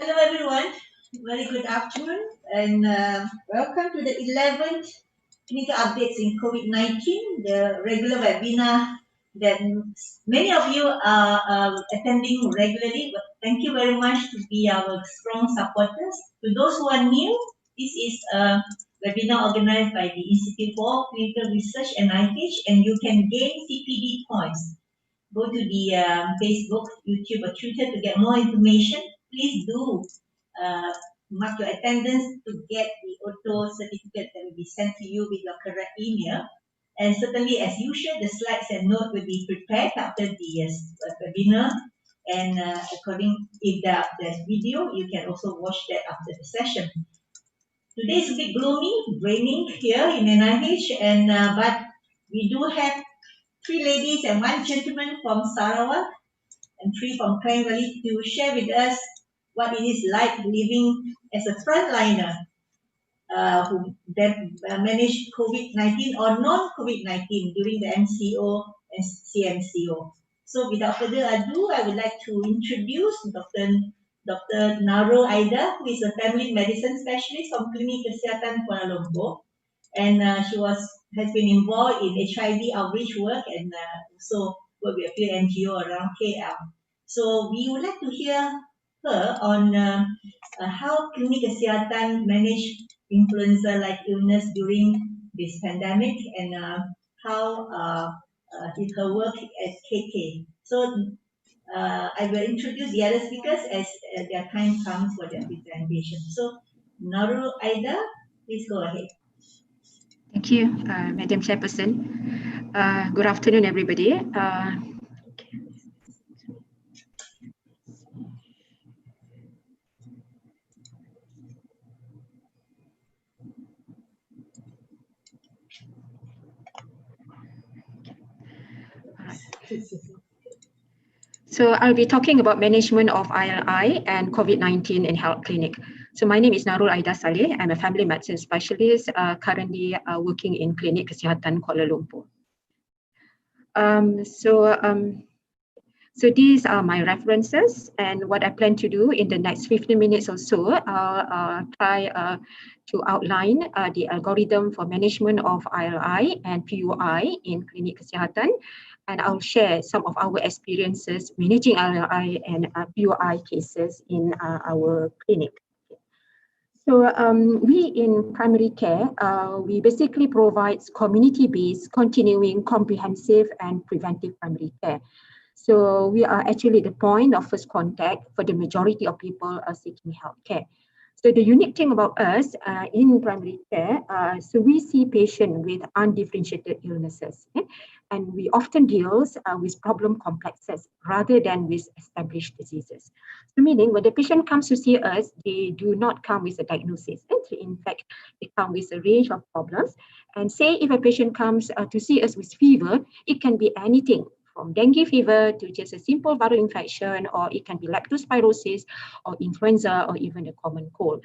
Hello everyone, very good afternoon and welcome to the 11th clinical updates in COVID-19, the regular webinar that many of you are attending regularly. But thank you very much to be our strong supporters. To those who are new, this is a webinar organized by the Institute for Clinical Research NIH, and you can gain CPD points. Go to the Facebook, YouTube, or Twitter to get more information. Please do mark your attendance to get the auto certificate that will be sent to you with your correct email. And certainly, as usual, the slides and note will be prepared after the webinar. And if there's video, you can also watch that after the session. Today is a bit gloomy, raining here in NIH, and but we do have 3 ladies and 1 gentleman from Sarawak and 3 from Klang Valley to share with us what it is like living as a frontliner who managed COVID-19 or non-COVID-19 during the MCO and CMCO. So without further ado, I would like to introduce Dr. Narul Aida, who is a family medicine specialist from Klinik Kesihatan Kuala Lumpur. And she has been involved in HIV outreach work and also work with a few NGO around KL. So we would like to hear her on how Klinik Kesihatan manage influenza-like illness during this pandemic and how her work at KK. So I will introduce the other speakers as their time comes for their presentation. So Narul Aida, please go ahead. Thank you, Madam Chairperson. Good afternoon, everybody. So I'll be talking about management of ILI and COVID-19 in health clinic. So my name is Narul Aida Salleh. I'm a family medicine specialist, currently working in Klinik Kesihatan Kuala Lumpur. So these are my references, and what I plan to do in the next 15 minutes or so, I'll try to outline the algorithm for management of ILI and PUI in Klinik Kesihatan, and I'll share some of our experiences managing ILI and PUI cases in our clinic. So we in primary care, we basically provide community-based, continuing, comprehensive and preventive primary care. So we are actually the point of first contact for the majority of people seeking healthcare. So the unique thing about us in primary care, so we see patients with undifferentiated illnesses, and we often deal with problem complexes rather than with established diseases. So meaning when the patient comes to see us, they do not come with a diagnosis. In fact, they come with a range of problems. And say if a patient comes to see us with fever, it can be anything, from dengue fever to just a simple viral infection, or it can be leptospirosis or influenza or even a common cold.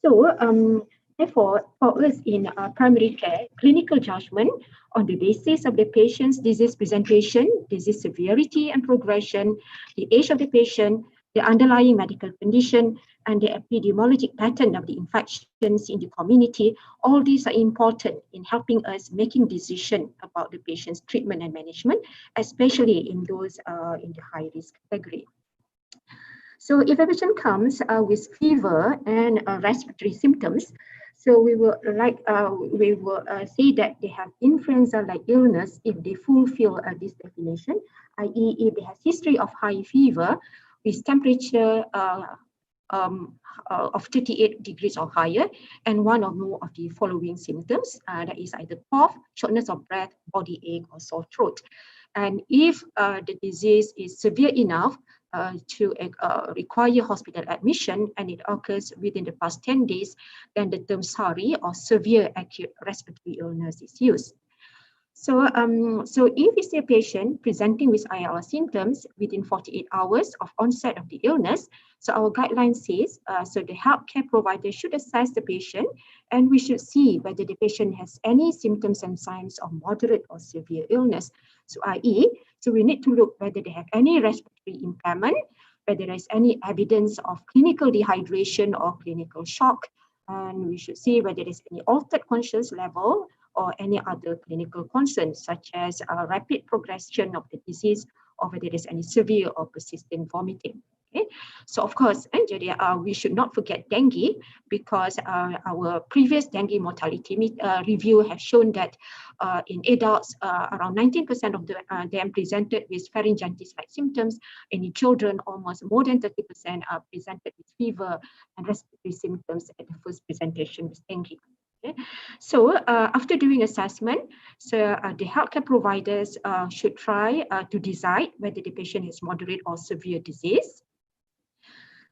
So therefore, for us in primary care, clinical judgment on the basis of the patient's disease presentation, disease severity and progression, the age of the patient, the underlying medical condition, and the epidemiologic pattern of the infections in the community, all these are important in helping us making decisions about the patient's treatment and management, especially in those in the high-risk category. So if a patient comes with fever and respiratory symptoms, so we will say that they have influenza-like illness if they fulfill this definition, i.e. if they have history of high fever with temperature of 38 degrees or higher, and one or more of the following symptoms, that is either cough, shortness of breath, body ache, or sore throat. And if the disease is severe enough to require hospital admission and it occurs within the past 10 days, then the term SARI or severe acute respiratory illness is used. So, if it's a patient presenting with ILR symptoms within 48 hours of onset of the illness, so our guideline says, so the healthcare provider should assess the patient, and we should see whether the patient has any symptoms and signs of moderate or severe illness. So i.e., so we need to look whether they have any respiratory impairment, whether there is any evidence of clinical dehydration or clinical shock, and we should see whether there is any altered conscious level or any other clinical concerns such as rapid progression of the disease or whether there is any severe or persistent vomiting. Okay, so of course, jadi we should not forget dengue, because our previous dengue mortality review have shown that in adults, around 19% of them presented with pharyngitis-like symptoms, and in children, almost more than 30% are presented with fever and respiratory symptoms at the first presentation with dengue. Okay. So after doing assessment, so the healthcare providers should try to decide whether the patient has moderate or severe disease.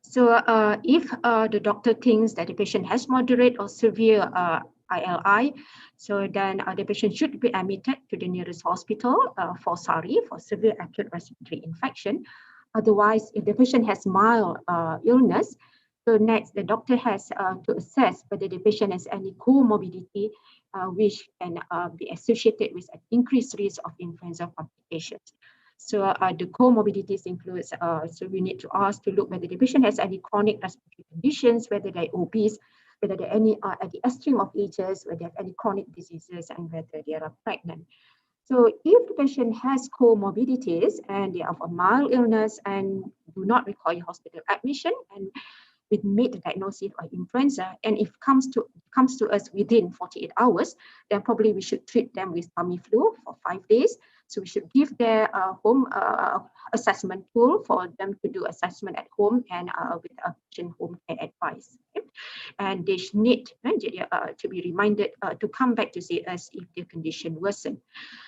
So if the doctor thinks that the patient has moderate or severe ILI, so then the patient should be admitted to the nearest hospital for SARI, for severe acute respiratory infection. Otherwise, if the patient has mild illness, so next the doctor has to assess whether the patient has any comorbidity which can be associated with an increased risk of influenza complications. So the comorbidities includes, so we need to ask to look whether the patient has any chronic respiratory conditions, whether they're obese, whether they're any at the extreme of ages, whether they have any chronic diseases, and whether they are pregnant. So if the patient has comorbidities and they are of a mild illness and do not require hospital admission, and we made the diagnosis of influenza, and if comes to us within 48 hours, then probably we should treat them with Tamiflu for 5 days. So we should give their home assessment tool for them to do assessment at home and with a patient home care advice. Okay? And they need to be reminded to come back to see us if their condition worsen.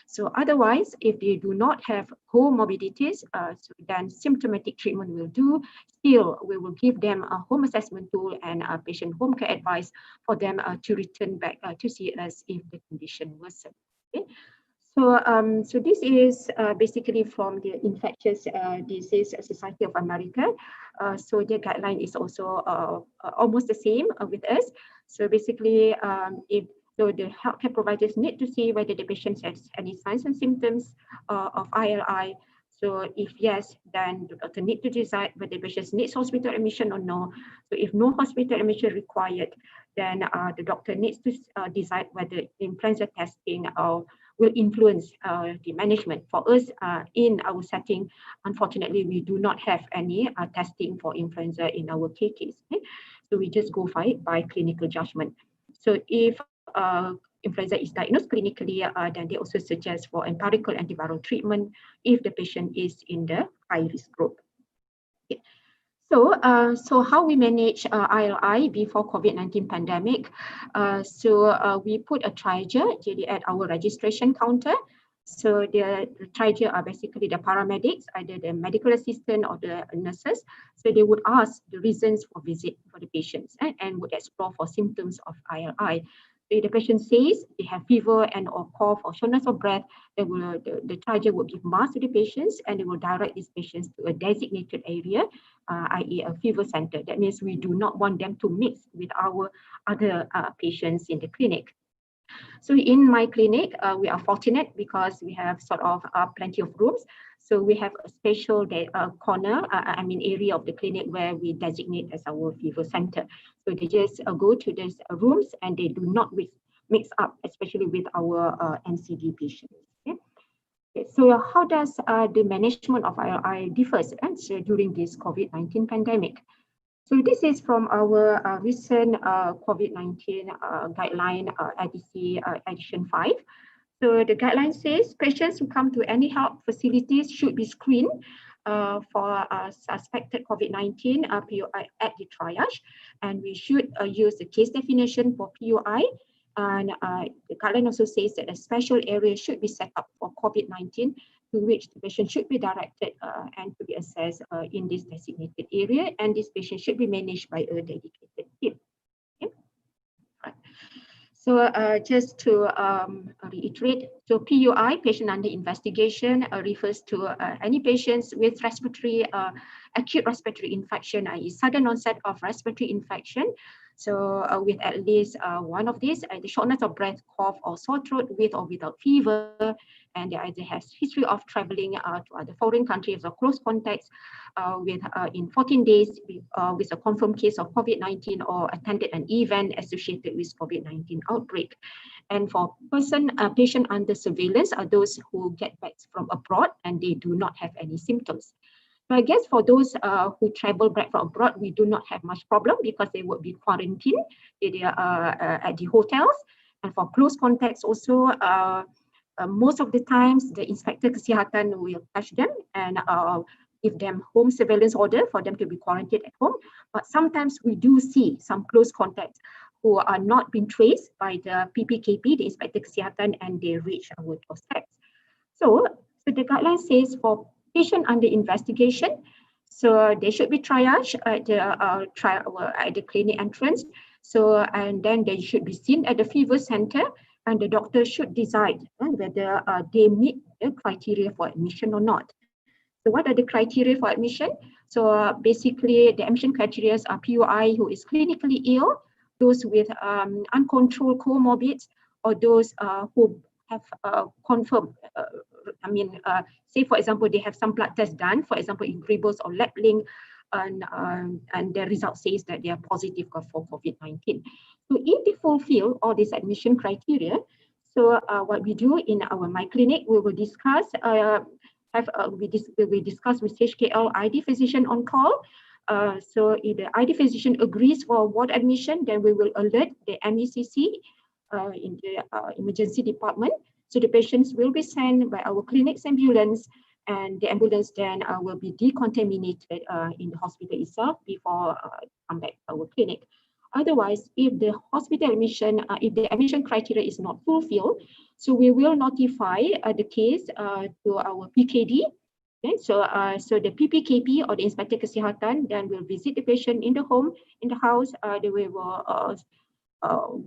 So otherwise, if they do not have comorbidities, so then symptomatic treatment will do. Still, we will give them a home assessment tool and a patient home care advice for them to return back to see us if the condition worsen. Okay? So this is basically from the Infectious Disease Society of America. So their guideline is also almost the same with us. So basically, if the healthcare providers need to see whether the patient has any signs and symptoms of ILI. So if yes, then the doctor need to decide whether the patient needs hospital admission or no. So if no hospital admission required, then the doctor needs to decide whether influenza testing will influence the management. For us, in our setting, unfortunately, we do not have any testing for influenza in our case. Okay? So we just go by clinical judgment. So if influenza is diagnosed clinically, then they also suggest for empirical antiviral treatment if the patient is in the high-risk group. Okay. So how we manage ILI before COVID-19 pandemic? We put a triage at our registration counter. So the triage are basically the paramedics, either the medical assistant or the nurses. So they would ask the reasons for visit for the patients and would explore for symptoms of ILI. So if the patient says they have fever and or cough or shortness of breath, the triage will give mask to the patients and they will direct these patients to a designated area, i.e. a fever center. That means we do not want them to mix with our other patients in the clinic. So in my clinic, we are fortunate because we have sort of plenty of rooms. So we have a special corner, area of the clinic where we designate as our fever center. So they just go to these rooms and they do not mix up, especially with our NCD patients. Okay? Okay, so how does the management of ILI differs during this COVID-19 pandemic? So this is from our recent COVID-19 guideline, EDC edition 5. So the guideline says patients who come to any health facilities should be screened for suspected COVID-19 PUI at the triage, and we should use the case definition for PUI. And the guideline also says that a special area should be set up for COVID-19 to which the patient should be directed and to be assessed in this designated area, and this patient should be managed by a dedicated team. Okay. Right. So just to reiterate, so PUI, patient under investigation, refers to any patients with respiratory, acute respiratory infection, i.e. sudden onset of respiratory infection. So with at least one of these, the shortness of breath, cough, or sore throat with or without fever, and they either has history of traveling to other foreign countries or close contacts with in 14 days with a confirmed case of COVID-19 or attended an event associated with COVID-19 outbreak. And for patient under surveillance are those who get back from abroad and they do not have any symptoms. So I guess for those who travel back from abroad, we do not have much problem because they would be quarantined at the hotels. And for close contacts also, most of the times the Inspector Kesihatan will touch them and give them home surveillance order for them to be quarantined at home. But sometimes we do see some close contacts who are not being traced by the PPKP, the Inspector Kesihatan, and they reach our doorsteps. So the guideline says for patient under investigation, so they should be triaged at the clinic entrance. So and then they should be seen at the fever center, and the doctor should decide whether they meet the criteria for admission or not. So what are the criteria for admission? So basically the admission criteria are PUI who is clinically ill, those with uncontrolled comorbids, or those who have confirmed, say for example, they have some blood tests done, for example, in Gribos or Lappling, and the result says that they are positive for COVID-19. So if they fulfill all these admission criteria, so what we do in our My Clinic, we will discuss, we discuss with HKL ID physician on call. So if the ID physician agrees for ward admission, then we will alert the MECC in the emergency department. So the patients will be sent by our clinic's ambulance, and the ambulance then will be decontaminated in the hospital itself before come back to our clinic. Otherwise, if the hospital admission, if the admission criteria is not fulfilled, so we will notify the case to our PKD. Okay, so the PPKP or the Inspector Kesihatan then will visit the patient in the home, in the house. They will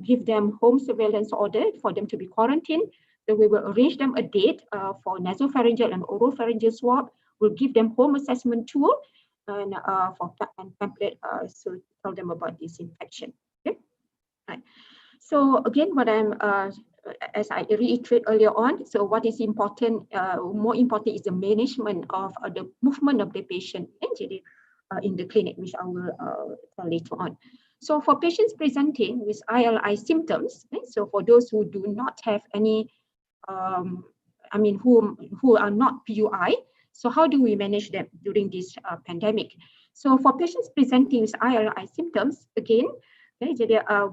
give them home surveillance order for them to be quarantined. Then we will arrange them a date for nasopharyngeal and oropharyngeal swab. We'll give them home assessment tool and for and template so tell them about this infection. Okay, right. So again, what I'm as I reiterate earlier on, so what is important, more important is the management of the movement of the patient in the clinic, which I will tell later on. So for patients presenting with ILI symptoms, so for those who do not have any, who are not PUI, so how do we manage them during this pandemic? So for patients presenting with ILI symptoms, again,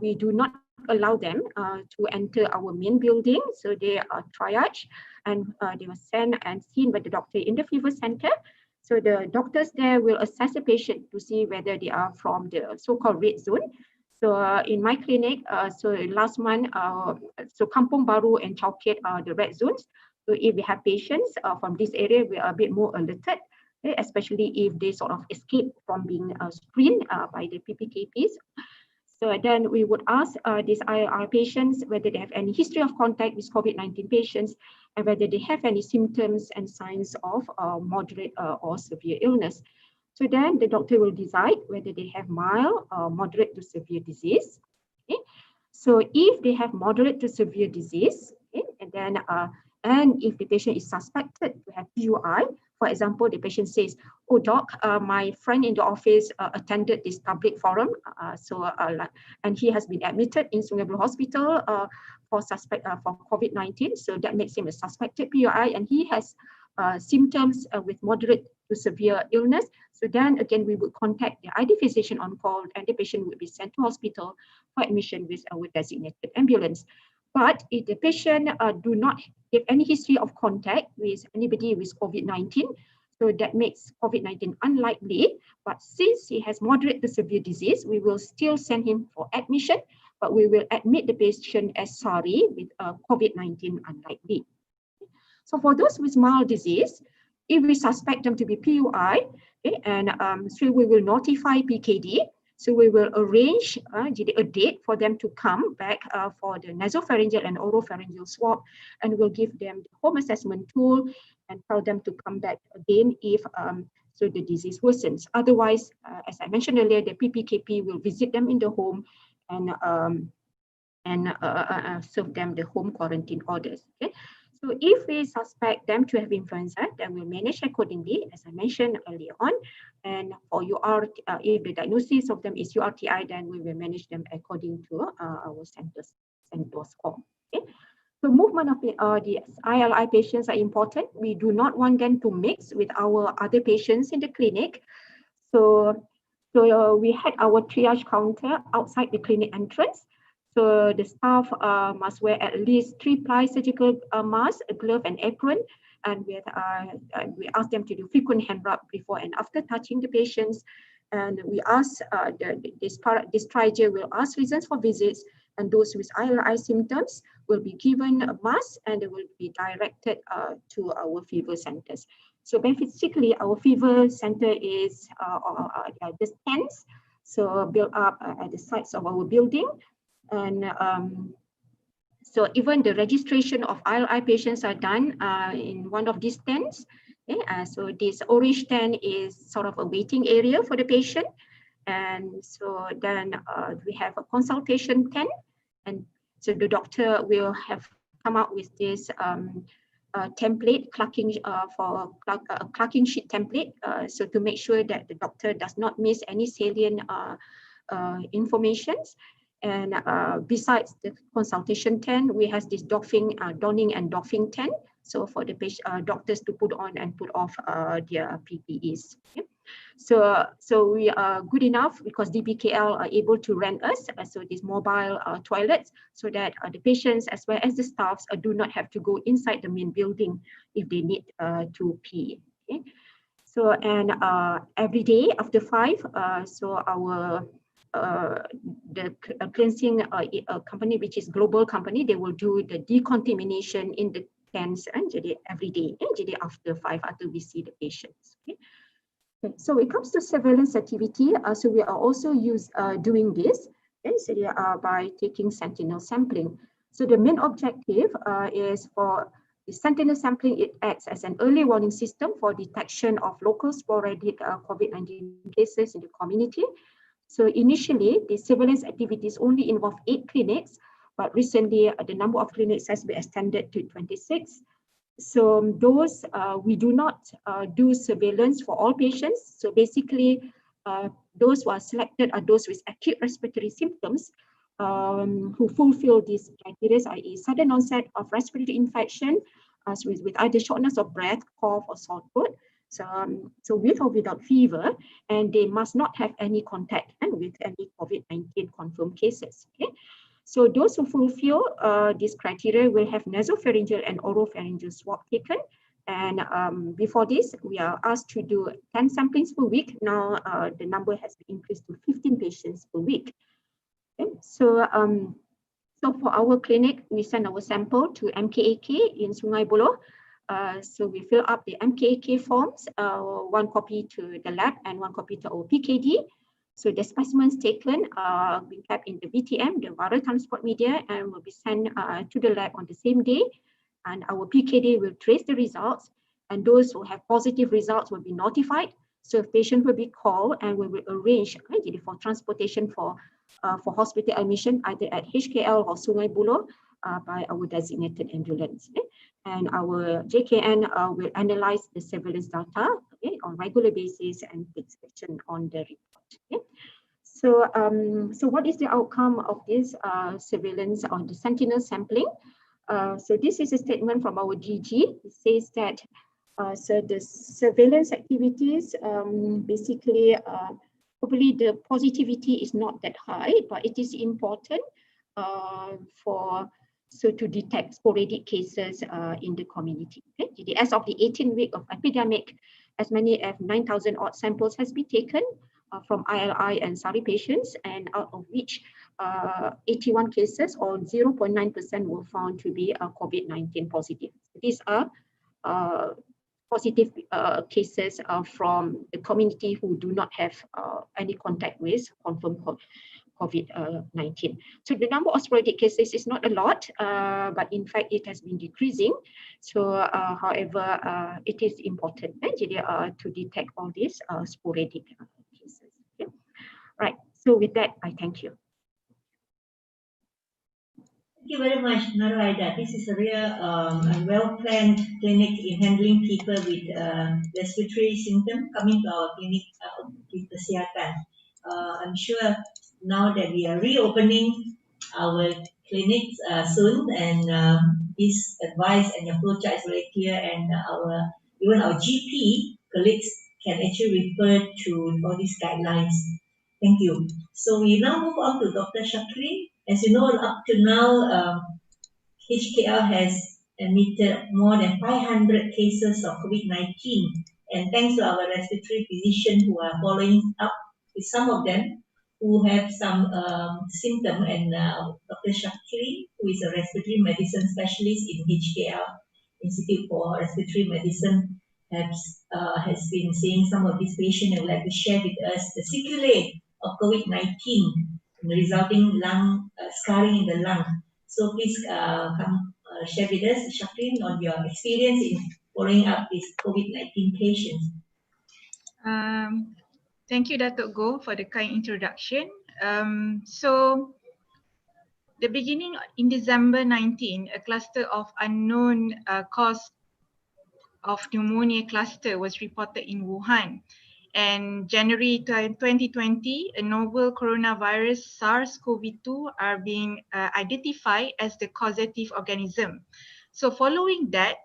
we do not allow them to enter our main building. So they are triaged and they were sent and seen by the doctor in the fever center. So the doctors there will assess the patient to see whether they are from the so-called red zone. So in my clinic, so last month, so Kampung Baru and Chowket are the red zones. So if we have patients from this area, we are a bit more alerted, especially if they sort of escape from being screened by the PPKPs. So then we would ask these IR patients whether they have any history of contact with COVID-19 patients and whether they have any symptoms and signs of moderate or severe illness. So then the doctor will decide whether they have mild, moderate to severe disease. Okay? So if they have moderate to severe disease, okay, and then and if the patient is suspected to have PUI, for example, the patient says, "Oh, doc, my friend in the office attended this public forum, and he has been admitted in Sungai Buloh Hospital for COVID-19. So that makes him a suspected PUI, and he has symptoms with moderate to severe illness. So then again, we would contact the ID physician on call, and the patient would be sent to hospital for admission with our designated ambulance. But if the patient do not have any history of contact with anybody with COVID-19, so that makes COVID-19 unlikely. But since he has moderate to severe disease, we will still send him for admission, but we will admit the patient as SARI with COVID-19 unlikely. So for those with mild disease, if we suspect them to be PUI, okay, and so we will notify PKD. So we will arrange a date for them to come back for the nasopharyngeal and oropharyngeal swab, and we'll give them the home assessment tool and tell them to come back again if so the disease worsens. Otherwise, as I mentioned earlier, the PPKP will visit them in the home serve them the home quarantine orders. Okay, so if we suspect them to have influenza, then we'll manage accordingly, as I mentioned earlier on. And for if the diagnosis of them is URTI, then we will manage them according to our center's score. Okay. So movement of the ILI patients are important. We do not want them to mix with our other patients in the clinic. So we had our triage counter outside the clinic entrance. So the staff must wear at least 3-ply surgical mask, a glove and apron. And we ask them to do frequent hand rub before and after touching the patients. And we ask, this triage will ask reasons for visits, and those with ILI symptoms will be given a mask and they will be directed to our fever centers. So basically, our fever center is the tents, so built up at the sides of our building. And so even the registration of ILI patients are done in one of these tents. Okay? So this orange tent is sort of a waiting area for the patient. And so then we have a consultation tent. And so the doctor will have come out with this template, clucking sheet template, so to make sure that the doctor does not miss any salient informations. And besides the consultation tent, we have this donning and doffing tent, so for the doctors to put on and put off their PPEs. Okay? So we are good enough because DBKL are able to rent us so these mobile toilets, so that the patients as well as the staffs do not have to go inside the main building if they need to pee. Okay? So and every day after 5, so our the cleansing company, which is global company, they will do the decontamination in the tents and every day, and after 5 after we see the patients. Okay? Okay, so when it comes to surveillance activity, so we are also doing this, okay, so by taking sentinel sampling. So the main objective is for the sentinel sampling. It acts as an early warning system for detection of local sporadic COVID-19 cases in the community. So initially, the surveillance activities only involve 8 clinics, but recently the number of clinics has been extended to 26. So those, we do not do surveillance for all patients. So basically, those who are selected are those with acute respiratory symptoms who fulfill these criteria, i.e. sudden onset of respiratory infection with either shortness of breath, cough, or sore throat. So with or without fever, and they must not have any contact with any COVID-19 confirmed cases. Okay? So those who fulfill this criteria will have nasopharyngeal and oropharyngeal swab taken. And before this, we are asked to do 10 samplings per week. Now the number has been increased to 15 patients per week. Okay? So for our clinic, we send our sample to MKAK in Sungai Buloh. So we fill up the MKAK forms, 1 copy to the lab and 1 copy to our PKD. So the specimens taken will be kept in the VTM, the viral transport media, and will be sent to the lab on the same day. And our PKD will trace the results, and those who have positive results will be notified. So patient will be called, and we will arrange for transportation for hospital admission either at HKL or Sungai Buloh by our designated ambulance. Okay? And our JKN will analyze the surveillance data, okay, on regular basis and take action on the report. Okay? So what is the outcome of this surveillance on the sentinel sampling? So this is a statement from our DG. It says that so the surveillance activities basically probably the positivity is not that high, but it is important to detect sporadic cases in the community. Okay? As of the 18th week of epidemic, as many as 9,000 odd samples has been taken from ILI and SARI patients, and out of which 81 cases or 0.9% were found to be COVID-19 positive. These are positive cases from the community who do not have any contact with confirmed COVID-19. So the number of sporadic cases is not a lot, but in fact it has been decreasing. So however, it is important to detect all these sporadic cases. Okay? Right, so with that, I thank you. you very much, Narul Aida. This is a real a well-planned clinic in handling people with respiratory symptoms coming to our clinic with kesihatan. I'm sure now that we are reopening our clinics soon, and this advice and your flowchart is very clear, and even our GP colleagues can actually refer to all these guidelines. Thank you. So we now move on to Dr. Syakirin. As you know, up to now, HKL has admitted more than 500 cases of COVID-19, and thanks to our respiratory physicians who are following up with some of them who have some symptom, and Dr. Syakirin, who is a respiratory medicine specialist in HKL Institute for Respiratory Medicine, has been seeing some of these patients and would like to share with us the sequelae of COVID-19, resulting lung scarring in the lung. So please come share with us, Syakirin, on your experience in following up these COVID-19 patients. Thank you, Dato, for the kind introduction. So, the beginning in December 19, a cluster of unknown cause of pneumonia cluster was reported in Wuhan. And January 2020, a novel coronavirus SARS-CoV-2 are being identified as the causative organism. So following that,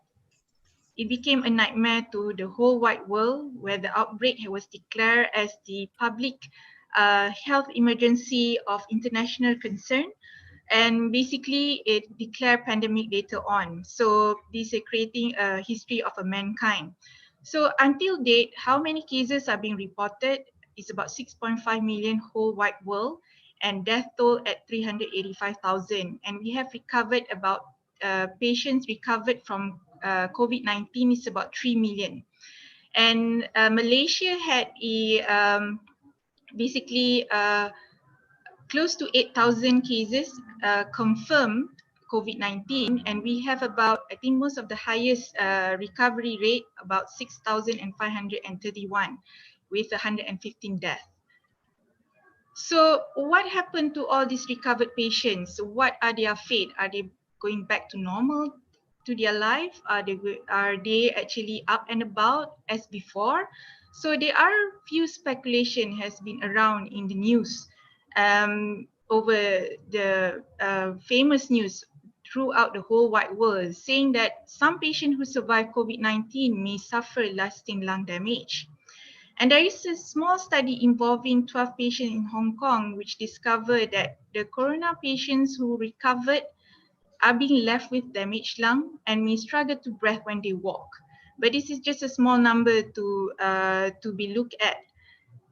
it became a nightmare to the whole wide world, where the outbreak was declared as the public health emergency of international concern. And basically, it declared pandemic later on. So this is creating a history of a mankind. So until date, how many cases are being reported? It's about 6.5 million whole wide world, and death toll at 385,000. And we have recovered about patients recovered from COVID-19 is about 3 million. And Malaysia had basically close to 8,000 cases confirmed COVID-19, and we have about, I think most of the highest recovery rate, about 6,531 with 115 deaths. So what happened to all these recovered patients? What are their fate? Are they going back to normal to their life? Are they actually up and about as before? So there are few speculation has been around in the news over the famous news throughout the whole wide world, saying that some patients who survive COVID-19 may suffer lasting lung damage. And there is a small study involving 12 patients in Hong Kong which discovered that the corona patients who recovered are being left with damaged lung and may struggle to breathe when they walk. But this is just a small number to be looked at.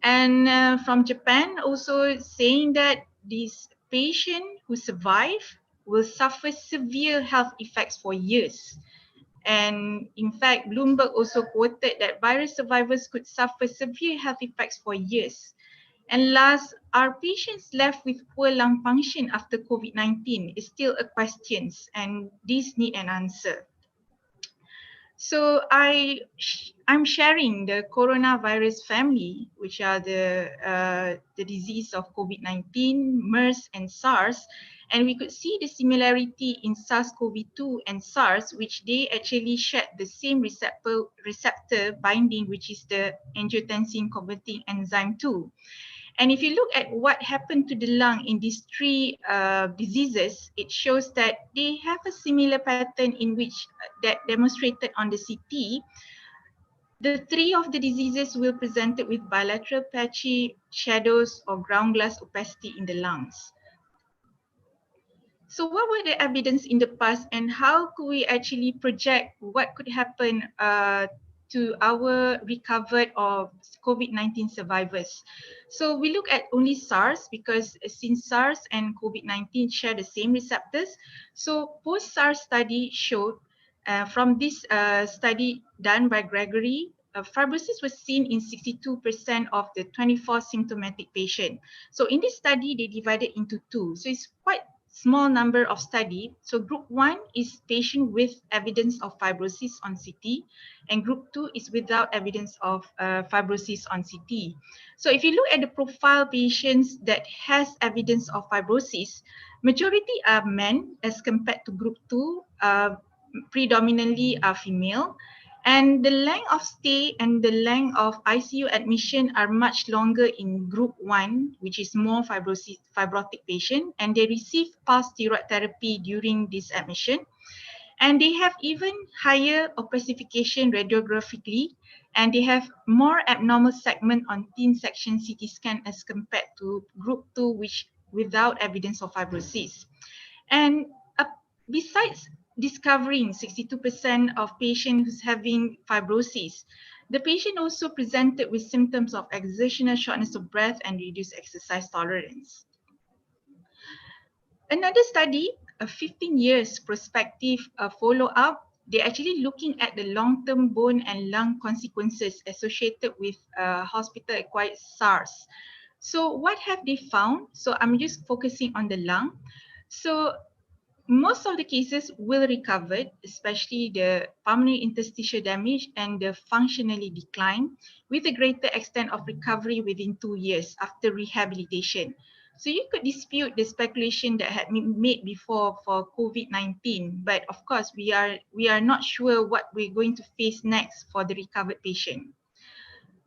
And from Japan also saying that these patients who survive will suffer severe health effects for years. And in fact, Bloomberg also quoted that virus survivors could suffer severe health effects for years. And last, are patients left with poor lung function after COVID-19 is still a question, and these need an answer. So I'm sharing the coronavirus family, which are the disease of COVID-19, MERS and SARS. And we could see the similarity in SARS-CoV-2 and SARS, which they actually share the same receptor binding, which is the angiotensin converting enzyme 2. And if you look at what happened to the lung in these three diseases, it shows that they have a similar pattern in which that demonstrated on the CT. The three of the diseases will present with bilateral patchy shadows or ground glass opacity in the lungs. So what were the evidence in the past, and how could we actually project what could happen to our recovered or COVID-19 survivors? So we look at only SARS, because since SARS and COVID-19 share the same receptors. So post-SARS study showed from this study done by Gregory, fibrosis was seen in 62% of the 24 symptomatic patients. So in this study, they divided into two. So it's quite small number of study. So group 1 is patient with evidence of fibrosis on CT, and group 2 is without evidence of fibrosis on CT. So if you look at the profile patients that has evidence of fibrosis, majority are men as compared to group 2, predominantly are female. And the length of stay and the length of ICU admission are much longer in group 1, which is more fibrotic patient, and they receive pulse steroid therapy during this admission. And they have even higher opacification radiographically, and they have more abnormal segment on thin section CT scan as compared to group 2, which without evidence of fibrosis. And besides discovering 62% of patients who's having fibrosis, the patient also presented with symptoms of exertional shortness of breath and reduced exercise tolerance. Another study, a 15 years prospective follow-up, they're actually looking at the long-term bone and lung consequences associated with hospital-acquired SARS. So what have they found? So I'm just focusing on the lung. So most of the cases will recover, especially the pulmonary interstitial damage and the functionally decline, with a greater extent of recovery within 2 years after rehabilitation. So you could dispute the speculation that had been made before for COVID-19, but of course we are not sure what we're going to face next for the recovered patient.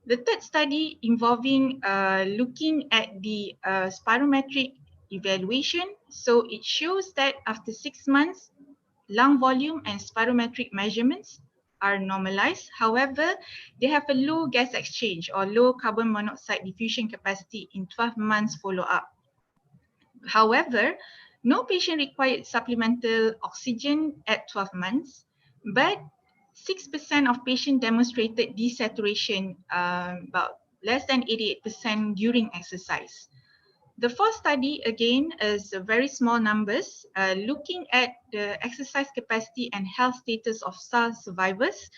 The third study involving looking at the spirometric evaluation. So it shows that after 6 months, lung volume and spirometric measurements are normalized. However, they have a low gas exchange or low carbon monoxide diffusion capacity in 12 months follow-up. However, no patient required supplemental oxygen at 12 months, but 6% of patients demonstrated desaturation, about less than 88% during exercise. The fourth study, again, is very small numbers, looking at the exercise capacity and health status of SARS survivors,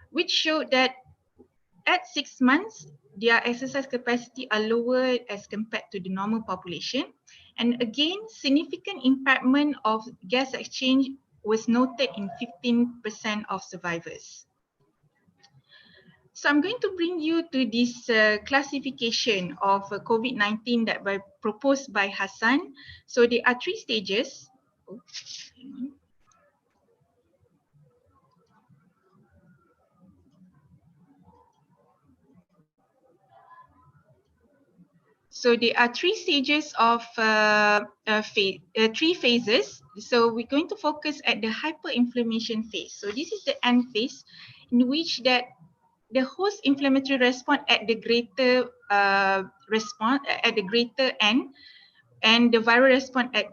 which showed that at 6 months, their exercise capacity are lower as compared to the normal population. And again, significant impairment of gas exchange was noted in 15% of survivors. So I'm going to bring you to this classification of COVID-19 that was proposed by Hassan. So there are 3 stages. So there are 3 stages of 3 phases. So we're going to focus at the hyperinflammation phase. So this is the end phase in which that the host inflammatory response at the greater end, and the viral response at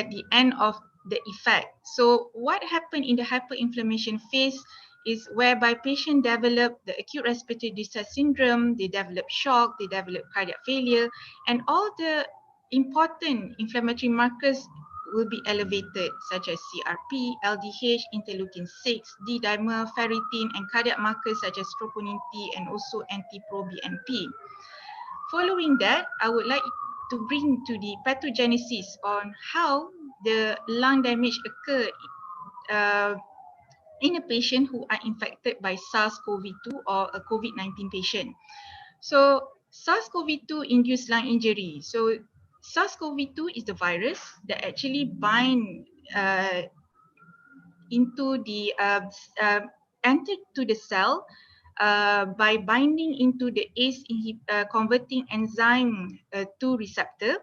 the end of the effect. So what happened in the hyperinflammation phase is whereby patient develop the acute respiratory distress syndrome, they develop shock, they develop cardiac failure, and all the important inflammatory markers will be elevated, such as CRP, LDH, interleukin-6, D-dimer, ferritin, and cardiac markers such as troponin T and also NT-proBNP. Following that, I would like to bring to the pathogenesis on how the lung damage occur in a patient who are infected by SARS-CoV-2 or a COVID-19 patient. So SARS-CoV-2 induced lung injury. So SARS-CoV-2 is the virus that actually bind into the enter to the cell by binding into the ACE converting enzyme 2 receptor,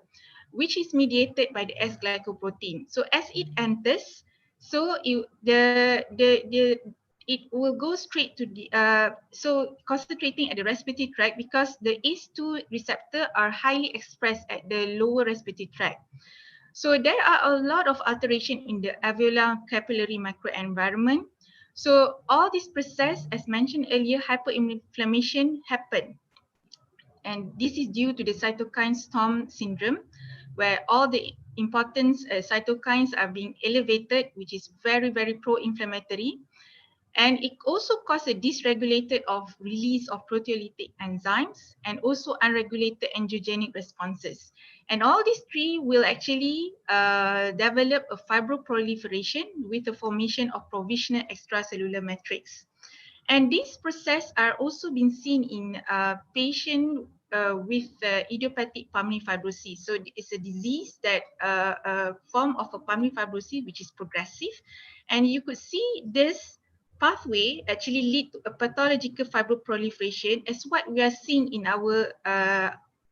which is mediated by the S-glycoprotein. So as it enters, so it will go straight to the so concentrating at the respiratory tract, because the ACE2 receptor are highly expressed at the lower respiratory tract. So there are a lot of alteration in the alveolar capillary microenvironment. So all this process, as mentioned earlier, hyperinflammation happen. And this is due to the cytokine storm syndrome, where all the important cytokines are being elevated, which is very, very pro-inflammatory. And it also causes a dysregulated of release of proteolytic enzymes and also unregulated angiogenic responses. And all these three will actually develop a fibroproliferation with the formation of provisional extracellular matrix. And these processes are also been seen in patients with idiopathic pulmonary fibrosis. So it's a disease that a form of a pulmonary fibrosis which is progressive, and you could see this pathway actually lead to a pathological fibroproliferation as what we are seeing in our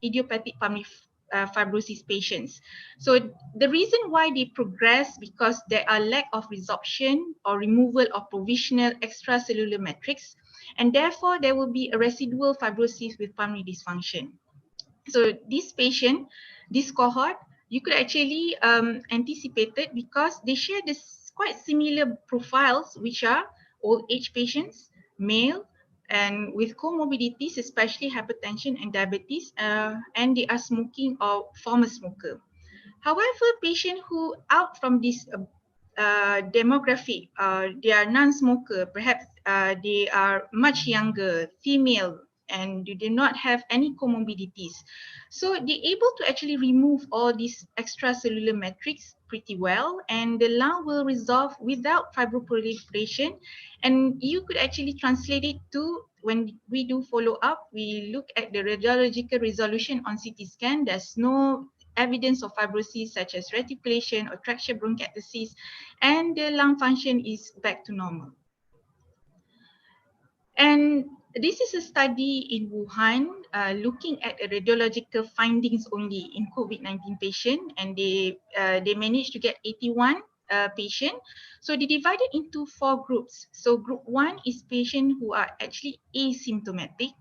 idiopathic pulmonary fibrosis patients. So the reason why they progress because there are lack of resorption or removal of provisional extracellular matrix, and therefore there will be a residual fibrosis with pulmonary dysfunction. So this patient, this cohort, you could actually anticipate it because they share this quite similar profiles, which are old age patients, male, and with comorbidities, especially hypertension and diabetes, and they are smoking or former smoker. However, patients who out from this demographic, they are non-smoker, perhaps they are much younger, female, and you do not have any comorbidities. So they're able to actually remove all these extracellular matrix pretty well, and the lung will resolve without fibroproliferation. And you could actually translate it to when we do follow up, we look at the radiological resolution on CT scan. There's no evidence of fibrosis such as reticulation or traction bronchiectasis, and the lung function is back to normal. And this is a study in Wuhan looking at radiological findings only in COVID-19 patient, and they managed to get 81 patient. So they divided into 4 groups. So group 1 is patient who are actually asymptomatic.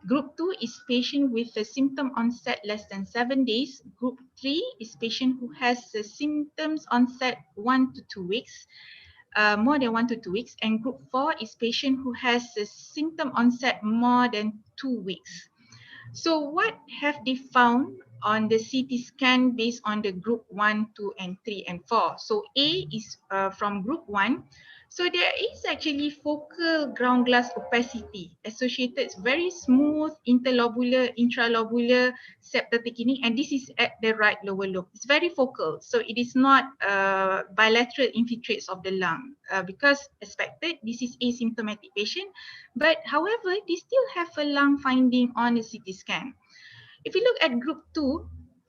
Group 2 is patient with a symptom onset less than 7 days. Group 3 is patient who has symptoms onset 1 to 2 weeks. More than 1 to 2 weeks, and group 4 is patient who has a symptom onset more than 2 weeks. So what have they found on the CT scan based on the group 1, 2, and 3, and 4? So A is from group 1. So there is actually focal ground glass opacity associated very smooth interlobular, intralobular septal thickening, and this is at the right lower lobe. It's very focal, so it is not bilateral infiltrates of the lung because expected this is asymptomatic patient, but however they still have a lung finding on the CT scan. If you look at group 2,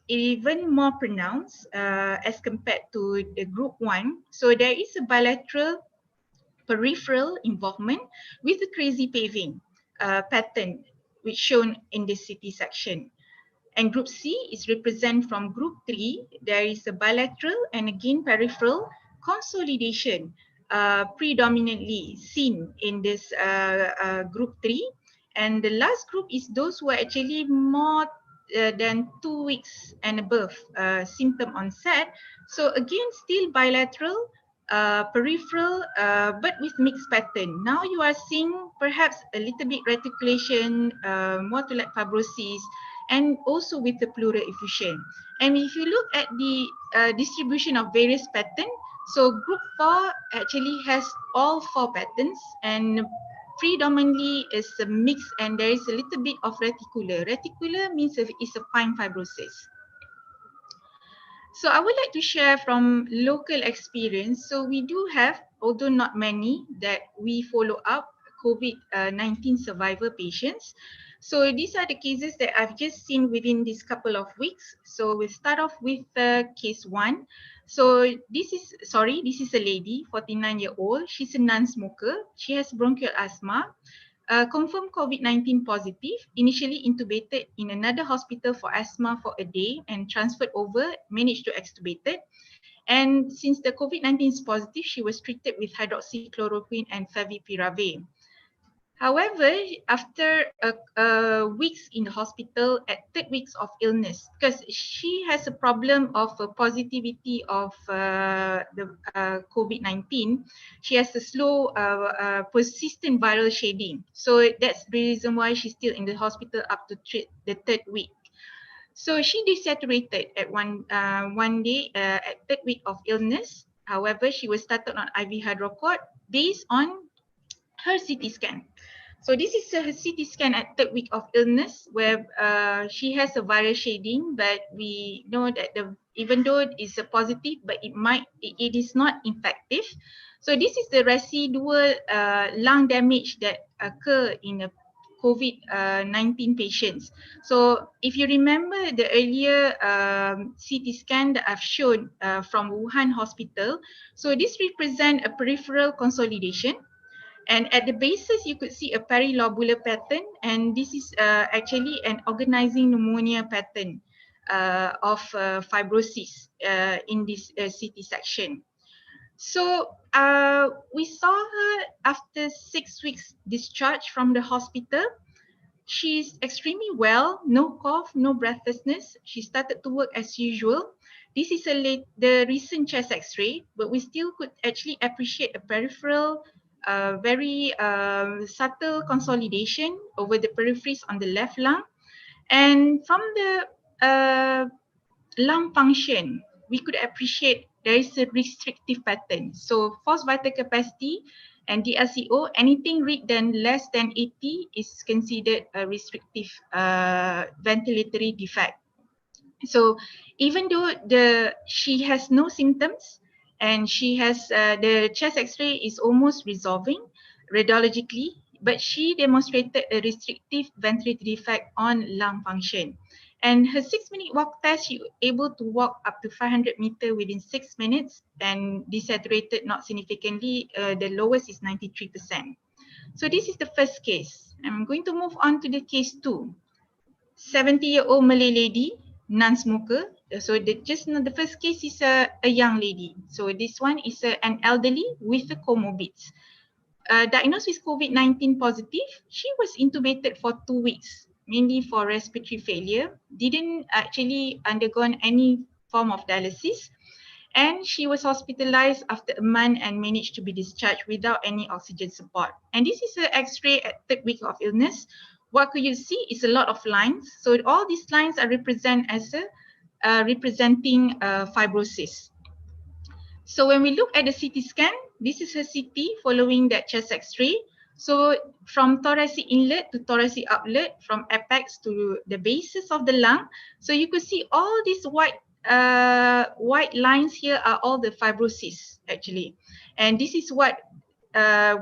even more pronounced as compared to the group 1. So there is a bilateral peripheral involvement with the crazy paving pattern which shown in the CT section. And group C is represent from group 3. There is a bilateral and again peripheral consolidation predominantly seen in this group 3. And the last group is those who are actually more than 2 weeks and above symptom onset. So again, still bilateral, peripheral, but with mixed pattern. Now you are seeing perhaps a little bit reticulation, more to like fibrosis, and also with the pleural effusion. And if you look at the distribution of various patterns, so group 4 actually has all 4 patterns, and predominantly is a mix, and there is a little bit of reticular. Reticular means it's a fine fibrosis. So I would like to share from local experience. So we do have, although not many, that we follow up COVID-19 survivor patients. So these are the cases that I've just seen within this couple of weeks. So we'll start off with case 1. So this is a lady, 49-year-old. She's a non-smoker. She has bronchial asthma. Confirmed COVID-19 positive, initially intubated in another hospital for asthma for a day and transferred over, managed to extubate it. And since the COVID-19 is positive, she was treated with hydroxychloroquine and favipiravir. However, after weeks in the hospital at 3rd weeks of illness, because she has a problem of positivity of the COVID-19, she has a slow persistent viral shedding. So that's the reason why she's still in the hospital up to the 3rd week. So she desaturated at one day at 3rd week of illness. However, she was started on IV hydrocort based on her CT scan. So this is her CT scan at 3rd week of illness, where she has a viral shading, but we know that even though it's a positive, but it is not infective. So this is the residual lung damage that occur in a COVID-19 patients. So if you remember the earlier CT scan that I've shown from Wuhan hospital, so this represent a peripheral consolidation. And at the basis, you could see a perilobular pattern, and this is actually an organizing pneumonia pattern of fibrosis in this CT section. So we saw her after 6 weeks discharge from the hospital. She's extremely well, no cough, no breathlessness. She started to work as usual. This is the recent chest x-ray, but we still could actually appreciate a peripheral, very subtle consolidation over the peripheries on the left lung. And from the lung function, we could appreciate there is a restrictive pattern. So forced vital capacity and DLCO, anything less than 80 is considered a restrictive ventilatory defect. So even though she has no symptoms and she has the chest x-ray is almost resolving radiologically, but she demonstrated a restrictive ventilatory defect on lung function. And her 6-minute walk test, she was able to walk up to 500 meters within 6 minutes and desaturated not significantly. The lowest is 93%. So this is the first case. I'm going to move on to the case 2. 70-year-old Malay lady, non-smoker. So the first case is a young lady. So this one is an elderly with a comorbids. Diagnosed with COVID-19 positive, she was intubated for 2 weeks, mainly for respiratory failure, didn't actually undergone any form of dialysis, and she was hospitalized after a month and managed to be discharged without any oxygen support. And this is an x-ray at 3rd week of illness. What could you see is a lot of lines. So all these lines are representing fibrosis. So when we look at the CT scan, this is her CT following that chest x-ray. So from thoracic inlet to thoracic outlet, from apex to the basis of the lung. So you could see all these white lines here are all the fibrosis actually. And this is what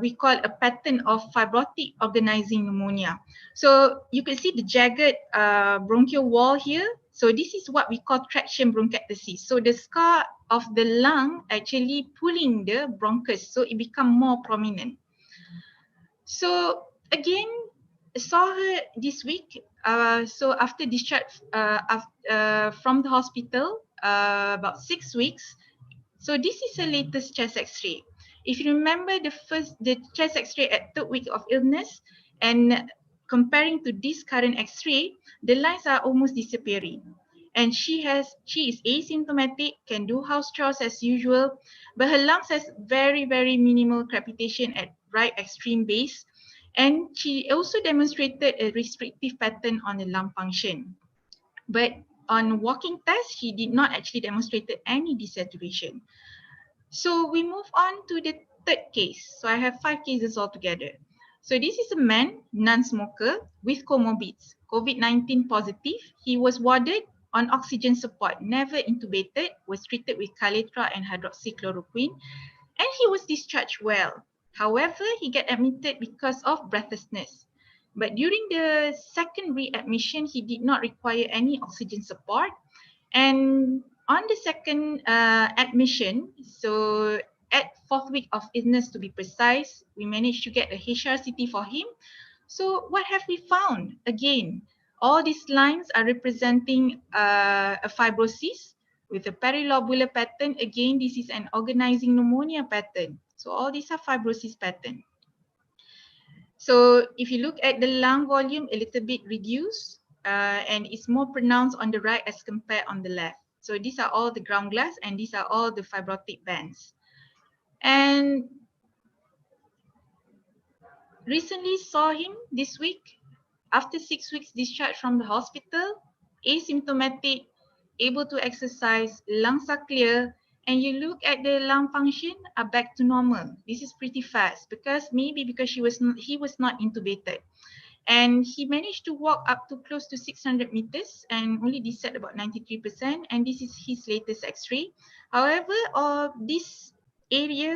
we call a pattern of fibrotic organizing pneumonia. So you can see the jagged bronchial wall here. So this is what we call traction bronchiectasis. So the scar of the lung actually pulling the bronchus, so it become more prominent. So again, saw her this week. So after discharge from the hospital, about 6 weeks. So this is her latest chest x-ray. If you remember the chest x-ray at 3rd week of illness and comparing to this current x-ray, the lines are almost disappearing. And she is asymptomatic, can do house chores as usual, but her lungs has very, very minimal crepitation at right extreme base. And she also demonstrated a restrictive pattern on the lung function. But on walking test, she did not actually demonstrate any desaturation. So we move on to the 3rd case. So I have 5 cases altogether. So this is a man, non-smoker with comorbids, COVID-19 positive. He was warded on oxygen support, never intubated, was treated with Kaletra and hydroxychloroquine, and he was discharged well. However, he got admitted because of breathlessness. But during the second readmission, he did not require any oxygen support. And on the second admission, so at 4th week of illness to be precise, we managed to get a HRCT for him. So what have we found? Again, all these lines are representing a fibrosis with a perilobular pattern. Again, this is an organizing pneumonia pattern. So all these are fibrosis pattern. So if you look at the lung volume, a little bit reduced and it's more pronounced on the right as compared on the left. So these are all the ground glass and these are all the fibrotic bands. And recently saw him this week after 6 weeks discharge from the hospital, asymptomatic, able to exercise, lungs are clear, and you look at the lung function are back to normal. This is pretty fast because he was not intubated. And he managed to walk up to close to 600 meters and only descend about 93%. And this is his latest X-ray. However, this area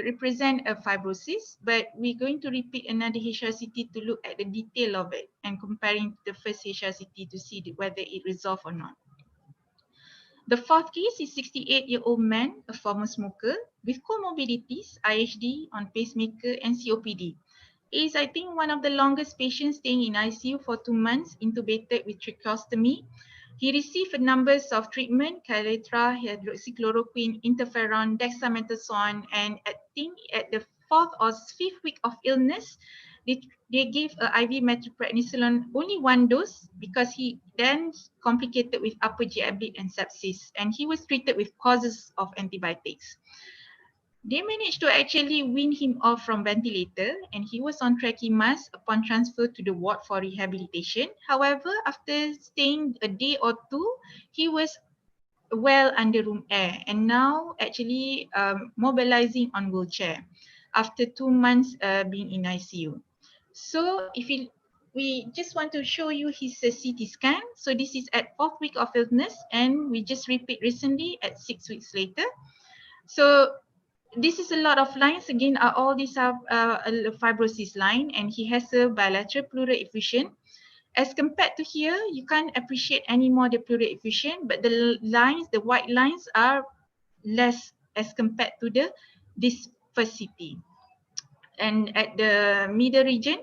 represent a fibrosis, but we're going to repeat another HRCT to look at the detail of it and comparing the first HRCT to see whether it resolved or not. The fourth case is 68-year-old man, a former smoker with comorbidities, IHD, on pacemaker and COPD. He is, I think, one of the longest patients staying in ICU for 2 months, intubated with tracheostomy. He received a number of treatment, Caletra, hydroxychloroquine, interferon, dexamethasone, and I think at the 4th or 5th week of illness, they gave a IV metronidazole only 1 dose because he then complicated with upper GI bleed and sepsis, and he was treated with courses of antibiotics. They managed to actually wean him off from ventilator, and he was on trachea mask upon transfer to the ward for rehabilitation. However, after staying a day or two, he was well under room air and now actually mobilizing on wheelchair after 2 months being in ICU. So we just want to show you his CT scan. So this is at 4th week of illness, and we just repeat recently at 6 weeks later. So this is a lot of lines. Again, all these are a fibrosis line, and he has a bilateral pleural effusion. As compared to here, you can't appreciate anymore the pleural effusion, but the lines, the white lines are less as compared to this first CT. And at the middle region,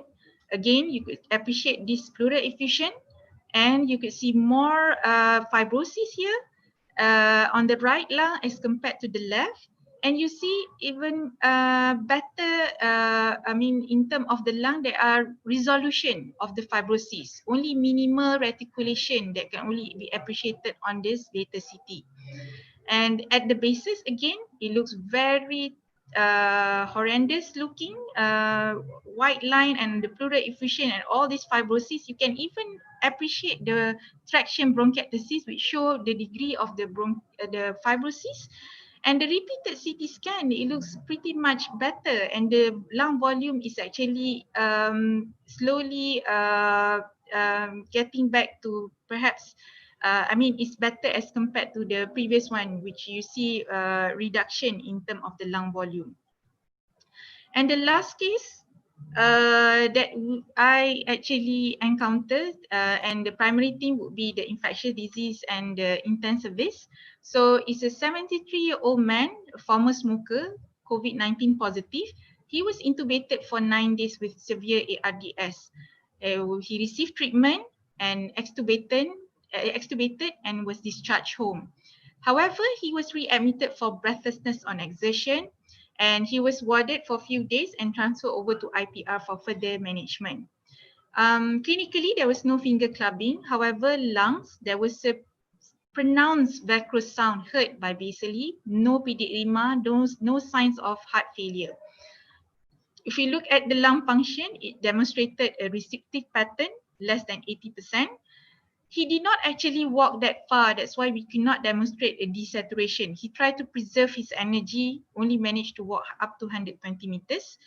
again, you could appreciate this pleural effusion, and you could see more fibrosis here on the right lung as compared to the left. And you see even better, in terms of the lung, there are resolution of the fibrosis, only minimal reticulation that can only be appreciated on this later CT. And at the basis, again, it looks very horrendous looking, white line and the pleural effusion and all this fibrosis. You can even appreciate the traction bronchiectasis, which show the degree of the fibrosis. And the repeated CT scan, it looks pretty much better, and the lung volume is actually slowly getting back to perhaps, it's better as compared to the previous one, which you see reduction in terms of the lung volume. And the last case that I actually encountered, and the primary thing would be the infectious disease and the intensivist. So it's a 73-year-old man, a former smoker, COVID-19 positive. He was intubated for 9 days with severe ARDS. He received treatment and extubated and was discharged home. However, he was readmitted for breathlessness on exertion, and he was warded for a few days and transferred over to IPR for further management. Clinically, there was no finger clubbing. However, lungs, there was a pronounced vacuous sound heard by basally, no pededema, no signs of heart failure. If you look at the lung function, it demonstrated a restrictive pattern, less than 80%. He did not actually walk that far. That's why we could not demonstrate a desaturation. He tried to preserve his energy, only managed to walk up to 120 meters.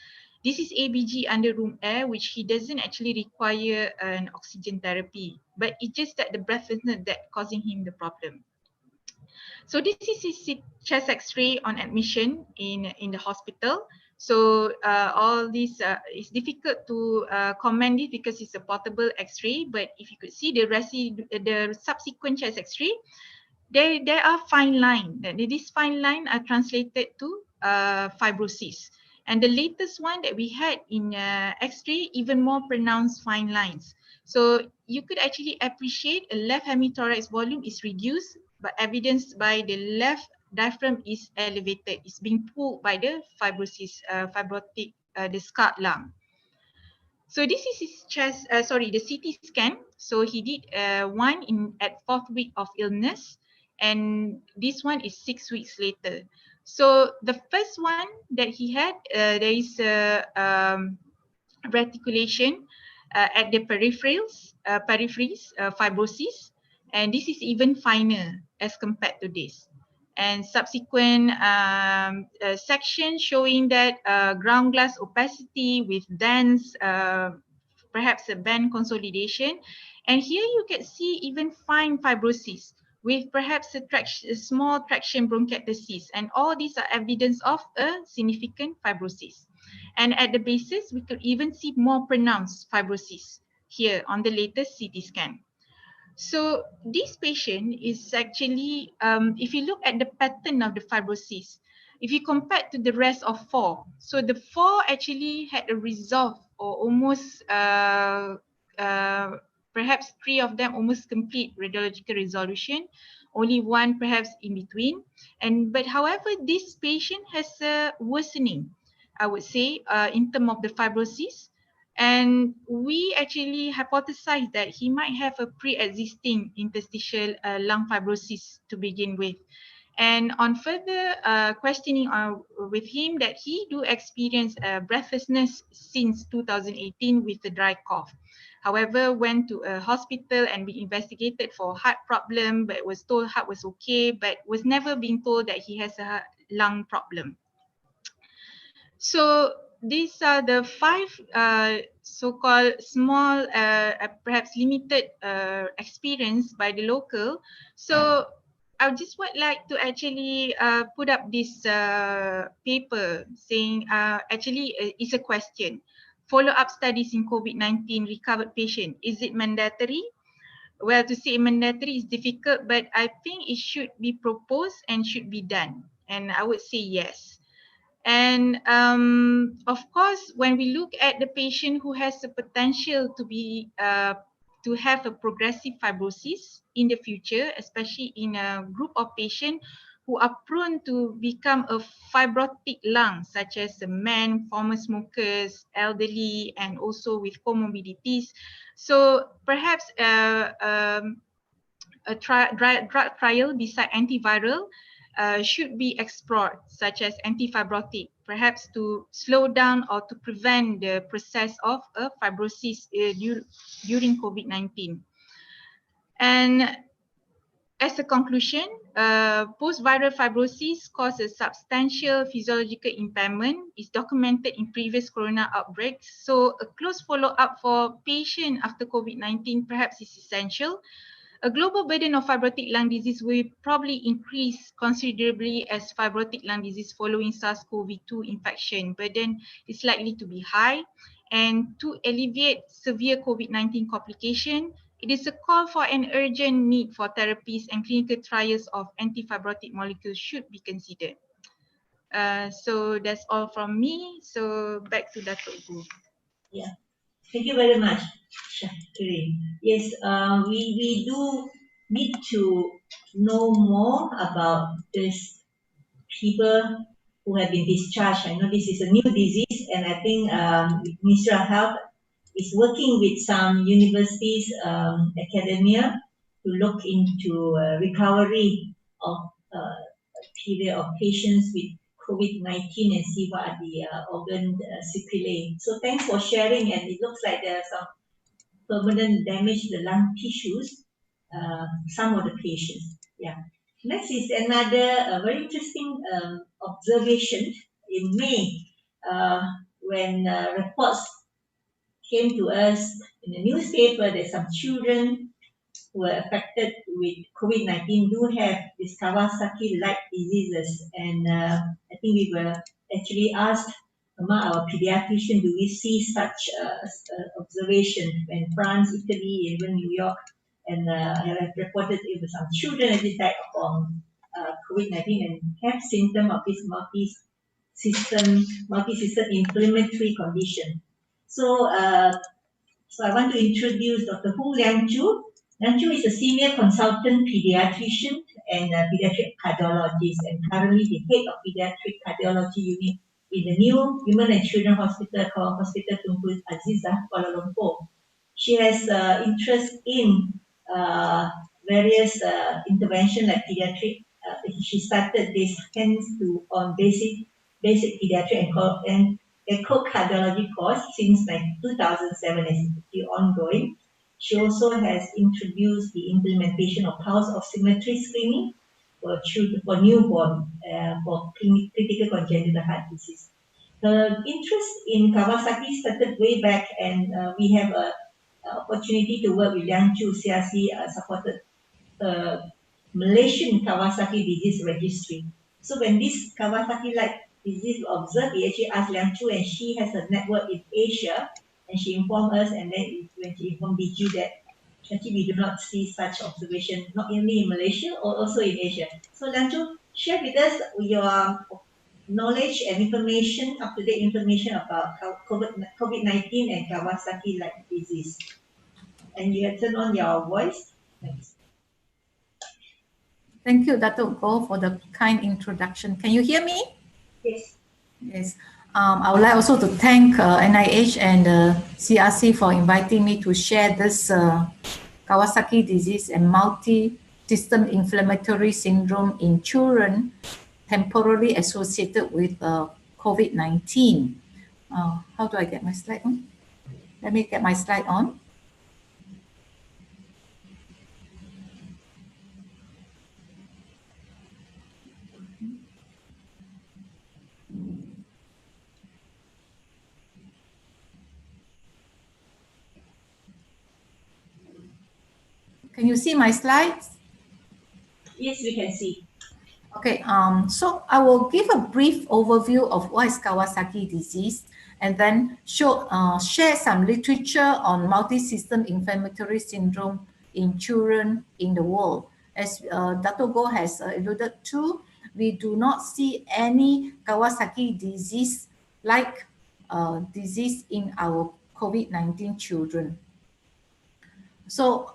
This is ABG under room air, which he doesn't actually require an oxygen therapy, but it's just that the breathlessness that causing him the problem. So this is his chest X-ray on admission in the hospital. So all this is difficult to comment it because it's a portable X-ray. But if you could see the subsequent chest X-ray, there are fine lines. These fine lines are translated to fibrosis. And the latest one that we had in X-ray, even more pronounced fine lines. So you could actually appreciate a left hemithorax volume is reduced, but evidenced by the left diaphragm is elevated. It's being pulled by the fibrosis, fibrotic, the scarred lung. So this is his chest, the CT scan. So he did one at 4th week of illness, and this one is 6 weeks later. So the first one that he had, there is reticulation at the peripheries, fibrosis, and this is even finer as compared to this. and subsequent section showing that ground glass opacity with dense, perhaps a band consolidation. And here you can see even fine fibrosis with perhaps a small traction bronchiectasis, and all these are evidence of a significant fibrosis. And at the basis, we could even see more pronounced fibrosis here on the latest CT scan. So this patient is actually, if you look at the pattern of the fibrosis, if you compare to the rest of 4, so the 4 actually had a resolve, or almost, perhaps 3 of them almost complete radiological resolution, only 1 perhaps in between. But however, this patient has a worsening, I would say, in terms of the fibrosis. And we actually hypothesize that he might have a pre-existing interstitial lung fibrosis to begin with. And on further questioning with him, that he do experience breathlessness since 2018 with a dry cough. However, went to a hospital and be investigated for heart problem, but was told heart was okay, but was never being told that he has a lung problem. So these are the 5 so-called small, perhaps limited experience by the local. So I just would like to actually put up this paper saying actually it's a question. Follow-up studies in COVID-19 recovered patient, is it mandatory? Well, to say mandatory is difficult, but I think it should be proposed and should be done. And I would say yes. And of course, when we look at the patient who has the potential to be to have a progressive fibrosis in the future, especially in a group of patients who are prone to become a fibrotic lung, such as the men, former smokers, elderly, and also with comorbidities. So perhaps a drug trial beside antiviral should be explored, such as antifibrotic, perhaps to slow down or to prevent the process of fibrosis during COVID-19. And as a conclusion, post-viral fibrosis causes substantial physiological impairment, is documented in previous corona outbreaks. So a close follow-up for patient after COVID-19 perhaps is essential. A global burden of fibrotic lung disease will probably increase considerably as fibrotic lung disease following SARS-CoV-2 infection burden is likely to be high. And to alleviate severe COVID-19 complication, it is a call for an urgent need for therapies, and clinical trials of antifibrotic molecules should be considered. So that's all from me. So back to Dato. Yeah, thank you very much, Syakirin. Yes, we do need to know more about this people who have been discharged. I know this is a new disease, and I think Ministry of Health is working with some universities, academia, to look into recovery of period of patients with COVID-19 and see what are the organ sequelae. So thanks for sharing, and it looks like there are some permanent damage to the lung tissues, some of the patients. Yeah. Next is another very interesting observation in May, when reports came to us in the newspaper that some children who were affected with COVID-19 do have these Kawasaki-like diseases. And I think we were actually asked among our pediatricians, do we see such observation in France, Italy, even New York? And I have reported it with some children actually died from COVID-19 and have symptoms of this multi-system inflammatory condition. So I want to introduce Dr. Liang Choo. Liang Choo is a senior consultant pediatrician and a pediatric cardiologist, and currently the head of pediatric cardiology unit in the new Women and Children Hospital called Hospital Tunku Azizah, Kuala Lumpur. She has interest in various intervention like pediatric. She started this on basic pediatric and echocardiology course since 2007 and is still ongoing. She also has introduced the implementation of pulse oximetry screening for children, for newborn, for critical congenital heart disease. The interest in Kawasaki started way back, and we have a opportunity to work with Liang Choo CRC supported Malaysian Kawasaki disease registry. So when this Kawasaki-like disease was observed, we actually asked Liang Choo, and she has a network in Asia, and she informed us, and then when she informed DG that actually we do not see such observation, not only in Malaysia or also in Asia. So Liang Choo, share with us your knowledge and information, up-to-date information about COVID-19 and Kawasaki-like disease. And you have turned on your voice. Thanks. Thank you, Dato, for the kind introduction. Can you hear me? Yes. Yes. I would like also to thank NIH and CRC for inviting me to share this Kawasaki disease and multi-system inflammatory syndrome in children temporarily associated with COVID-19. How do I get my slide on? Let me get my slide on. Can you see my slides? Yes, we can see. Okay, so I will give a brief overview of what is Kawasaki disease and then share some literature on multi-system inflammatory syndrome in children in the world. As Dato Go has alluded to, we do not see any Kawasaki disease like disease in our COVID-19 children. So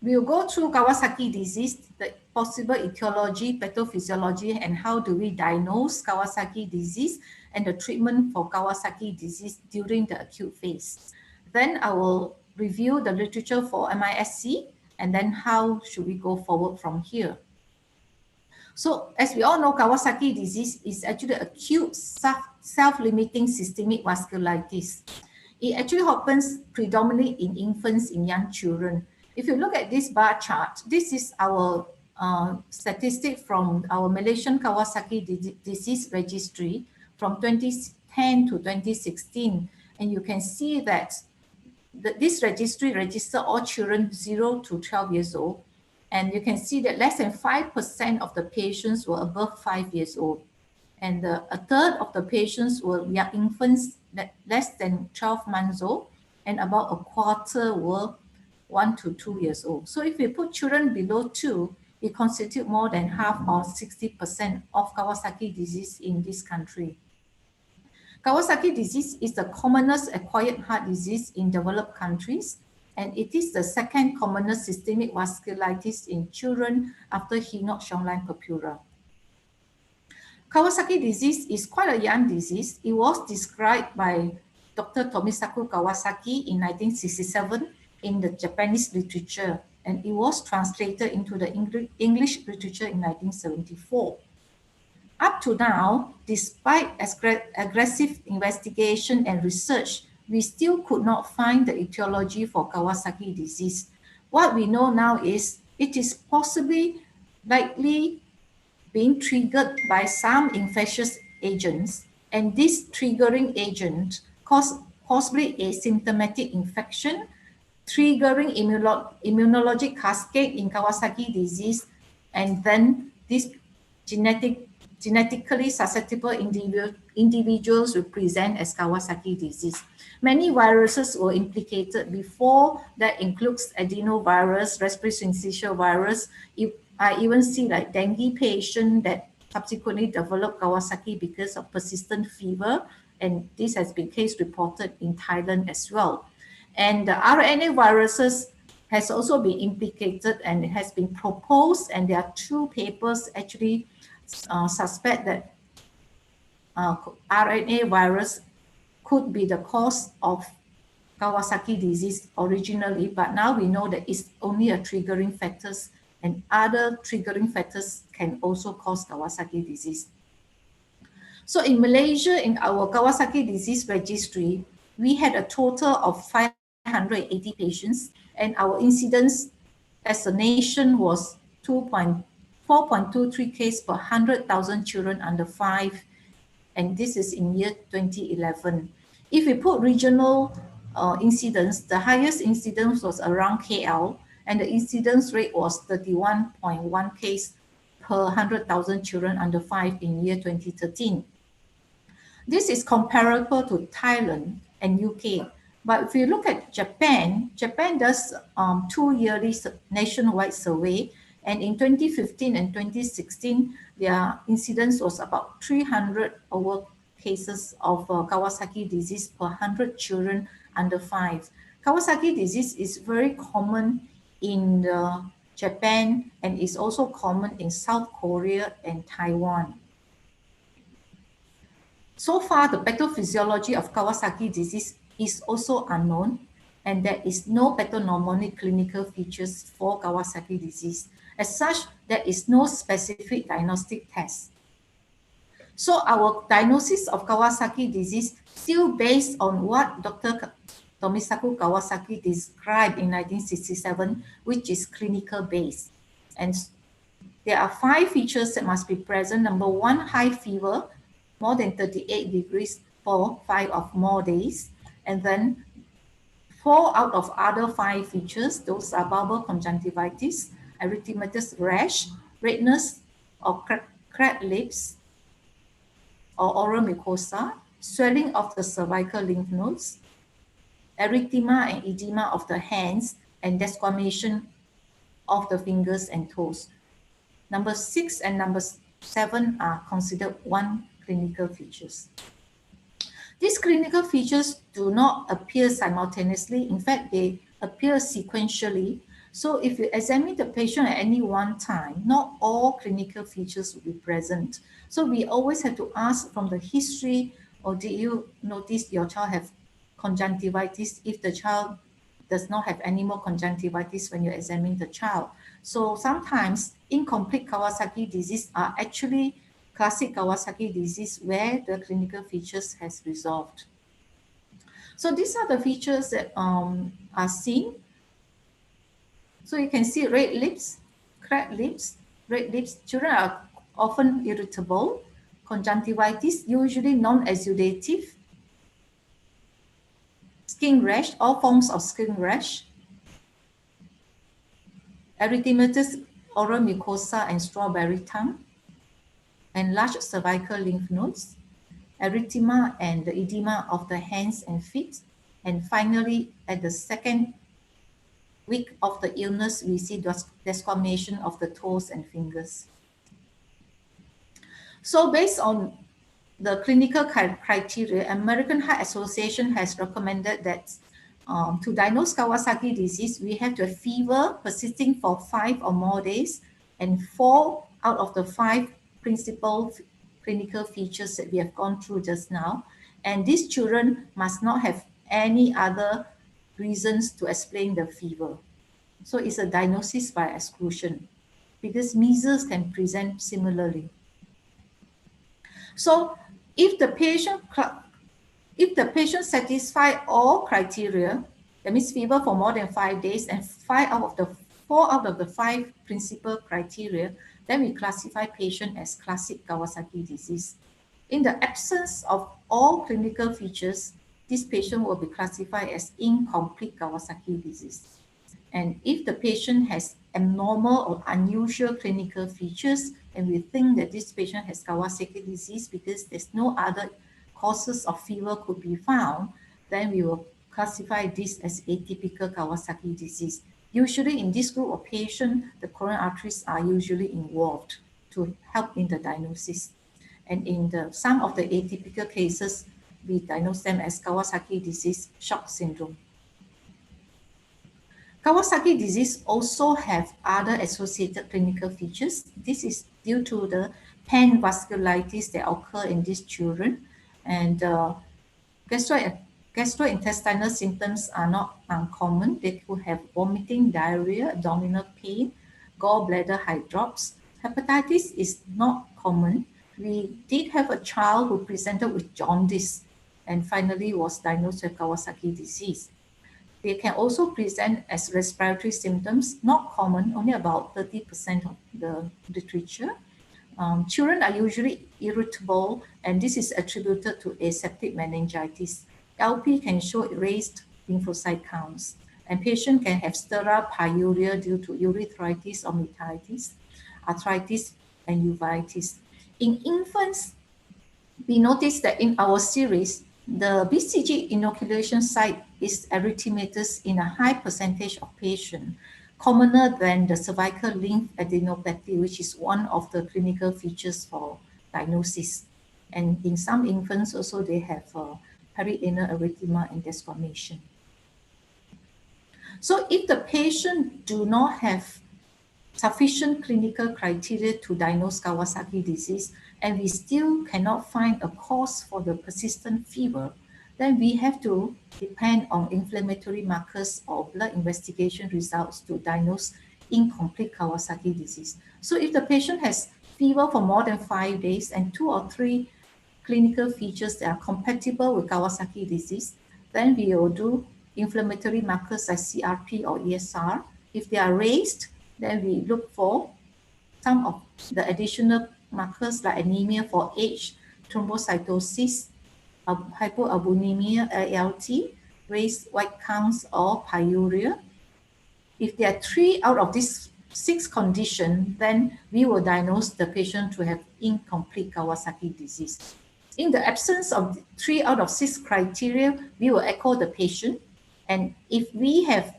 we'll go through Kawasaki disease, the possible etiology, pathophysiology, and how do we diagnose Kawasaki disease and the treatment for Kawasaki disease during the acute phase. Then I will review the literature for MISC, and then how should we go forward from here. So as we all know, Kawasaki disease is actually acute self-limiting systemic vasculitis. It actually happens predominantly in infants, in young children. If you look at this bar chart, this is our statistic from our Malaysian Kawasaki disease registry from 2010 to 2016. And you can see that this registry registered all children 0 to 12 years old. And you can see that less than 5% of the patients were above 5 years old. And a third of the patients were young infants less than 12 months old, and about a quarter were 1 to 2 years old. So if we put children below 2, it constitutes more than half or 60% of Kawasaki disease in this country. Kawasaki disease is the commonest acquired heart disease in developed countries, and it is the second commonest systemic vasculitis in children after Hinoch-Schönlein purpura. Kawasaki disease is quite a young disease. It was described by Dr. Tomisaku Kawasaki in 1967 in the Japanese literature, and it was translated into the English literature in 1974. Up to now, despite aggressive investigation and research, we still could not find the etiology for Kawasaki disease. What we know now is it is possibly likely being triggered by some infectious agents, and this triggering agent possibly asymptomatic infection, triggering immunologic cascade in Kawasaki disease, and then these genetically susceptible individuals will present as Kawasaki disease. Many viruses were implicated before. That includes adenovirus, respiratory syncytial virus. I even see like dengue patient that subsequently developed Kawasaki because of persistent fever, and this has been case reported in Thailand as well. And the RNA viruses has also been implicated, and it has been proposed, and there are 2 papers actually suspect that RNA virus could be the cause of Kawasaki disease originally, but now we know that it's only a triggering factors, and other triggering factors can also cause Kawasaki disease. So in Malaysia, in our Kawasaki disease registry, we had a total of 580 patients, and our incidence as a nation was 2.4 4.23 case per 100,000 children under 5, and this is in year 2011. If we put regional incidence, the highest incidence was around KL, and the incidence rate was 31.1 case per 100,000 children under 5 in year 2013. This is comparable to Thailand and UK. But if you look at Japan, Japan does 2 yearly nationwide survey, and in 2015 and 2016, their incidence was about 300 over cases of Kawasaki disease per 100 children under 5. Kawasaki disease is very common in Japan and is also common in South Korea and Taiwan. So far, the pathophysiology of Kawasaki disease is also unknown, and there is no pathognomonic clinical features for Kawasaki disease. As such, there is no specific diagnostic test. So our diagnosis of Kawasaki disease still based on what Dr. Tomisaku Kawasaki described in 1967, which is clinical based. And there are 5 features that must be present. Number 1, high fever, more than 38 degrees for 5 or more days. And then 4 out of other 5 features, those are bulbar conjunctivitis, erythematous rash, redness or cracked lips or oral mucosa, swelling of the cervical lymph nodes, erythema and edema of the hands, and desquamation of the fingers and toes. Number 6 and number 7 are considered 1 clinical features. These clinical features do not appear simultaneously. In fact, they appear sequentially. So if you examine the patient at any one time, not all clinical features will be present. So we always have to ask from the history, or did you notice your child have conjunctivitis if the child does not have any more conjunctivitis when you examine the child. So sometimes incomplete Kawasaki disease are actually classic Kawasaki disease where the clinical features has resolved. So these are the features that are seen. So you can see red lips, cracked lips, red lips. Children are often irritable. Conjunctivitis, usually non-exudative. Skin rash, all forms of skin rash. Erythematous oral mucosa and strawberry tongue. Enlarged cervical lymph nodes. Erythema and the edema of the hands and feet. And finally, at the second week of the illness, we see desquamation of the toes and fingers. So based on the clinical criteria, American Heart Association has recommended that to diagnose Kawasaki disease, we have to have fever persisting for 5 or more days, and 4 out of the 5 principal clinical features that we have gone through just now. And these children must not have any other reasons to explain the fever. So it's a diagnosis by exclusion, because measles can present similarly. So if the patient satisfies all criteria, that means fever for more than 5 days and 4 out of the 5 principal criteria, then we classify patient as classic Kawasaki disease. In the absence of all clinical features, this patient will be classified as incomplete Kawasaki disease. And if the patient has abnormal or unusual clinical features, and we think that this patient has Kawasaki disease because there's no other causes of fever could be found, then we will classify this as atypical Kawasaki disease. Usually in this group of patients, the coronary arteries are usually involved to help in the diagnosis. And in some of the atypical cases, we diagnose them as Kawasaki disease shock syndrome. Kawasaki disease also have other associated clinical features. This is due to the panvasculitis that occur in these children, and gastrointestinal symptoms are not uncommon. They could have vomiting, diarrhea, abdominal pain, gallbladder hydrops. Hepatitis is not common. We did have a child who presented with jaundice and finally was diagnosed with Kawasaki disease. They can also present as respiratory symptoms, not common, only about 30% of the literature. Children are usually irritable, and this is attributed to aseptic meningitis. LP can show raised lymphocyte counts, and patient can have sterile pyuria due to urethritis or metitis, arthritis, and uveitis. In infants, we noticed that in our series, the BCG inoculation site is erythematous in a high percentage of patients, commoner than the cervical lymph adenopathy, which is one of the clinical features for diagnosis. And in some infants also, they have perianal erythema and desquamation. So if the patient do not have sufficient clinical criteria to diagnose Kawasaki disease, and we still cannot find a cause for the persistent fever, then we have to depend on inflammatory markers or blood investigation results to diagnose incomplete Kawasaki disease. So if the patient has fever for more than 5 days and 2 or 3 clinical features that are compatible with Kawasaki disease, then we will do inflammatory markers like CRP or ESR. If they are raised, then we look for some of the additional markers like anemia for age, thrombocytosis, hypoalbuminemia, ALT, raised white counts or pyuria. If there are 3 out of these 6 conditions, then we will diagnose the patient to have incomplete Kawasaki disease. In the absence of 3 out of 6 criteria, we will echo the patient. And if we have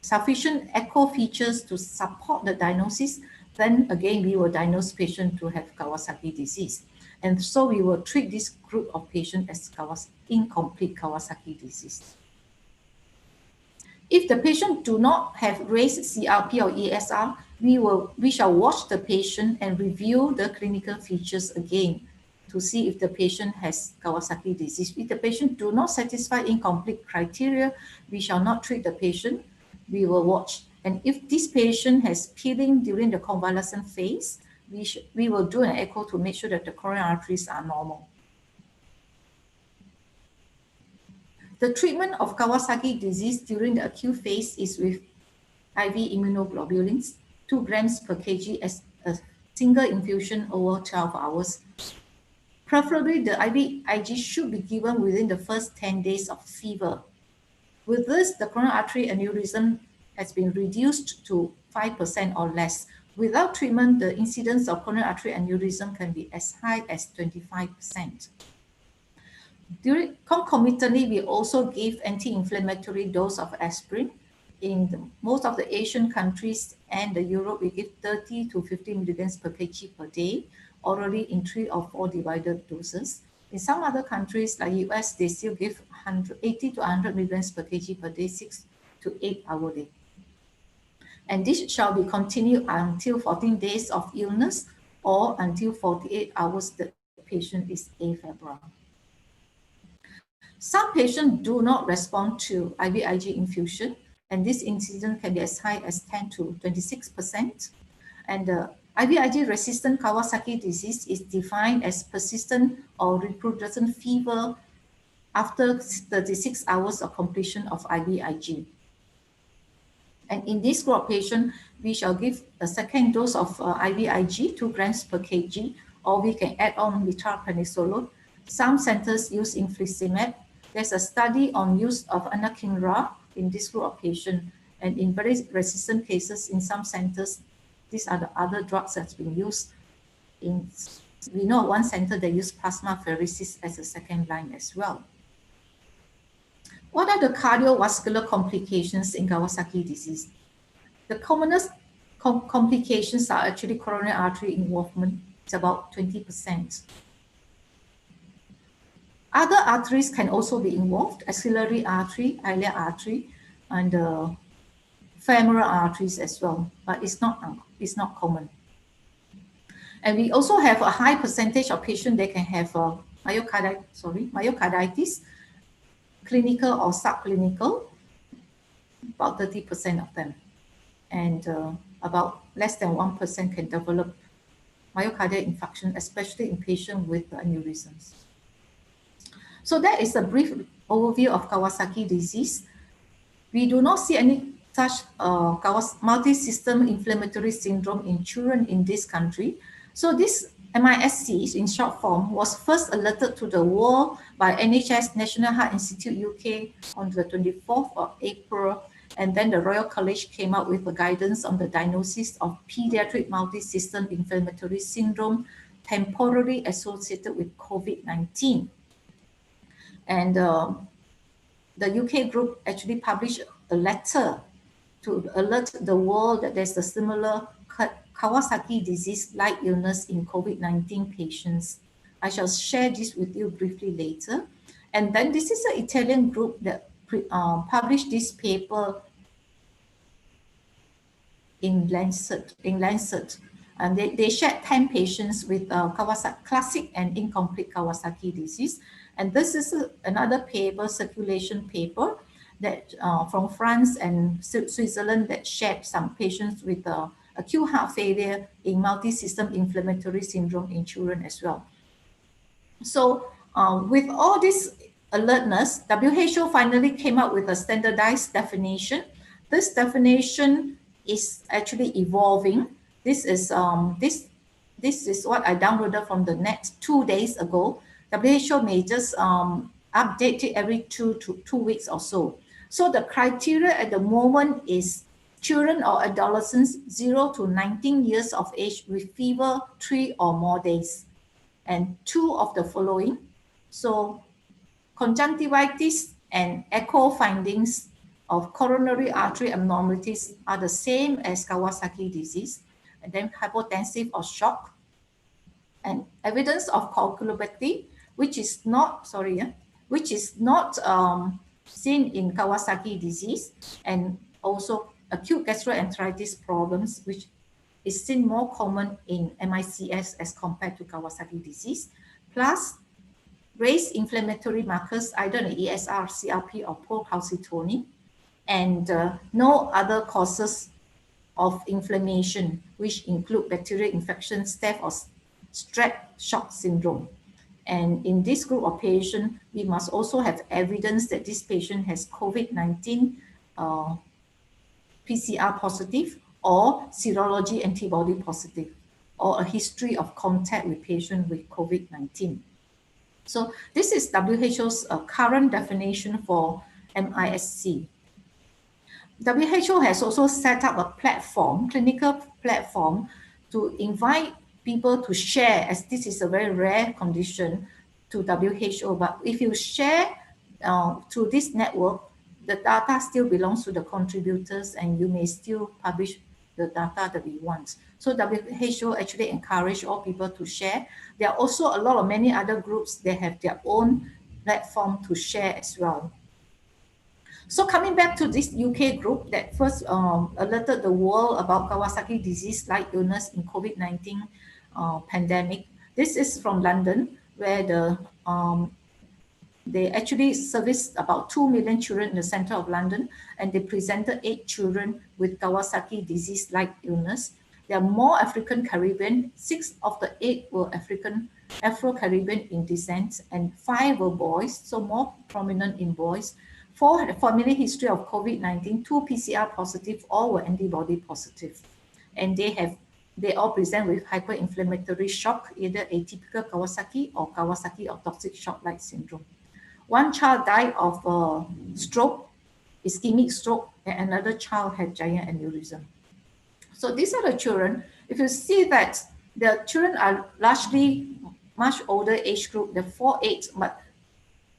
sufficient echo features to support the diagnosis, then again, we will diagnose patient to have Kawasaki disease. And so we will treat this group of patients as incomplete Kawasaki disease. If the patient do not have raised CRP or ESR, we shall watch the patient and review the clinical features again to see if the patient has Kawasaki disease. If the patient do not satisfy incomplete criteria, we shall not treat the patient. We will watch. And if this patient has peeling during the convalescent phase, we will do an echo to make sure that the coronary arteries are normal. The treatment of Kawasaki disease during the acute phase is with IV immunoglobulins, 2 grams per kg as a single infusion over 12 hours. Preferably, the IVIG should be given within the first 10 days of fever. With this, the coronary artery aneurysm has been reduced to 5% or less. Without treatment, the incidence of coronary artery aneurysm can be as high as 25%. Concomitantly, we also give anti-inflammatory dose of aspirin. In most of the Asian countries and Europe, we give 30 to 50 milligrams per kg per day, orally in 3 or 4 divided doses. In some other countries like US, they still give 80 to 100 milligrams per kg per day, 6 to 8 hourly. And this shall be continued until 14 days of illness or until 48 hours the patient is afebrile. Some patients do not respond to IVIG infusion, and this incidence can be as high as 10 to 26%. And the IVIG resistant Kawasaki disease is defined as persistent or recrudescent fever after 36 hours of completion of IVIG. And in this group of patients, we shall give a second dose of IVIG, 2 grams per kg, or we can add on metilprednisolone. Some centers use infliximab. There's a study on use of anakinra in this group of patients. And in very resistant cases, in some centers, these are the other drugs that's been used. We know one center they use plasmapheresis as a second line as well. What are the cardiovascular complications in Kawasaki disease? The commonest complications are actually coronary artery involvement. It's about 20%. Other arteries can also be involved, axillary artery, iliac artery, and femoral arteries as well, but it's not common. And we also have a high percentage of patients that can have myocarditis, clinical or subclinical, about 30% of them. And about less than 1% can develop myocardial infarction, especially in patients with aneurysms. So that is a brief overview of Kawasaki disease. we do not see any such multi-system inflammatory syndrome in children in this country. So this MISC in short form was first alerted to the world by NHS National Heart Institute UK on the 24th of April, and then the Royal College came out with a guidance on the diagnosis of pediatric multi-system inflammatory syndrome temporarily associated with COVID-19. And the UK group actually published a letter to alert the world that there's a similar Kawasaki disease-like illness in COVID-19 patients. I shall share this with you briefly later. And then this is an Italian group that published this paper in Lancet. And they shared 10 patients with Kawasaki, classic and incomplete Kawasaki disease. And this is another paper, circulation paper, that from France and Switzerland, that shared some patients with acute heart failure in multi-system inflammatory syndrome in children as well. So with all this alertness, WHO finally came up with a standardized definition. This definition is actually evolving. This is what I downloaded from the net 2 days ago. WHO may just update it every two weeks or so. So the criteria at the moment is children or adolescents 0 to 19 years of age with fever 3 or more days, and 2 of the following. So conjunctivitis and echo findings of coronary artery abnormalities are the same as Kawasaki disease, and then hypotensive or shock, and evidence of coagulopathy, which is not seen in Kawasaki disease, and also acute gastroenteritis problems, which is seen more common in MICS as compared to Kawasaki disease, plus raised inflammatory markers, either in ESR, CRP, or procalcitonin, and no other causes of inflammation, which include bacterial infection, staph or strep shock syndrome. And in this group of patients, we must also have evidence that this patient has COVID-19 PCR positive or serology antibody positive, or a history of contact with patients with COVID-19. So this is WHO's current definition for MISC. WHO has also set up a platform, clinical platform, to invite people to share, as this is a very rare condition, to WHO. But if you share through this network, the data still belongs to the contributors, and you may still publish the data that we want. So WHO actually encourage all people to share. There are also a lot of many other groups that have their own platform to share as well. So coming back to this UK group that first alerted the world about Kawasaki disease-like illness in COVID-19 pandemic. This is from London, where they actually serviced about 2 million children in the center of London, and they presented 8 children with Kawasaki disease-like illness. There are more African Caribbean. 6 of the 8 were Afro-Caribbean in descent, and 5 were boys, so more prominent in boys. 4 had a family history of COVID-19, 2 PCR positive, all were antibody positive. And they all present with hyperinflammatory shock, either atypical Kawasaki or Kawasaki or toxic shock-like syndrome. 1 child died of stroke, ischemic stroke, and another child had giant aneurysm. So these are the children. If you see that the children are largely much older age group, they're 4, 8, but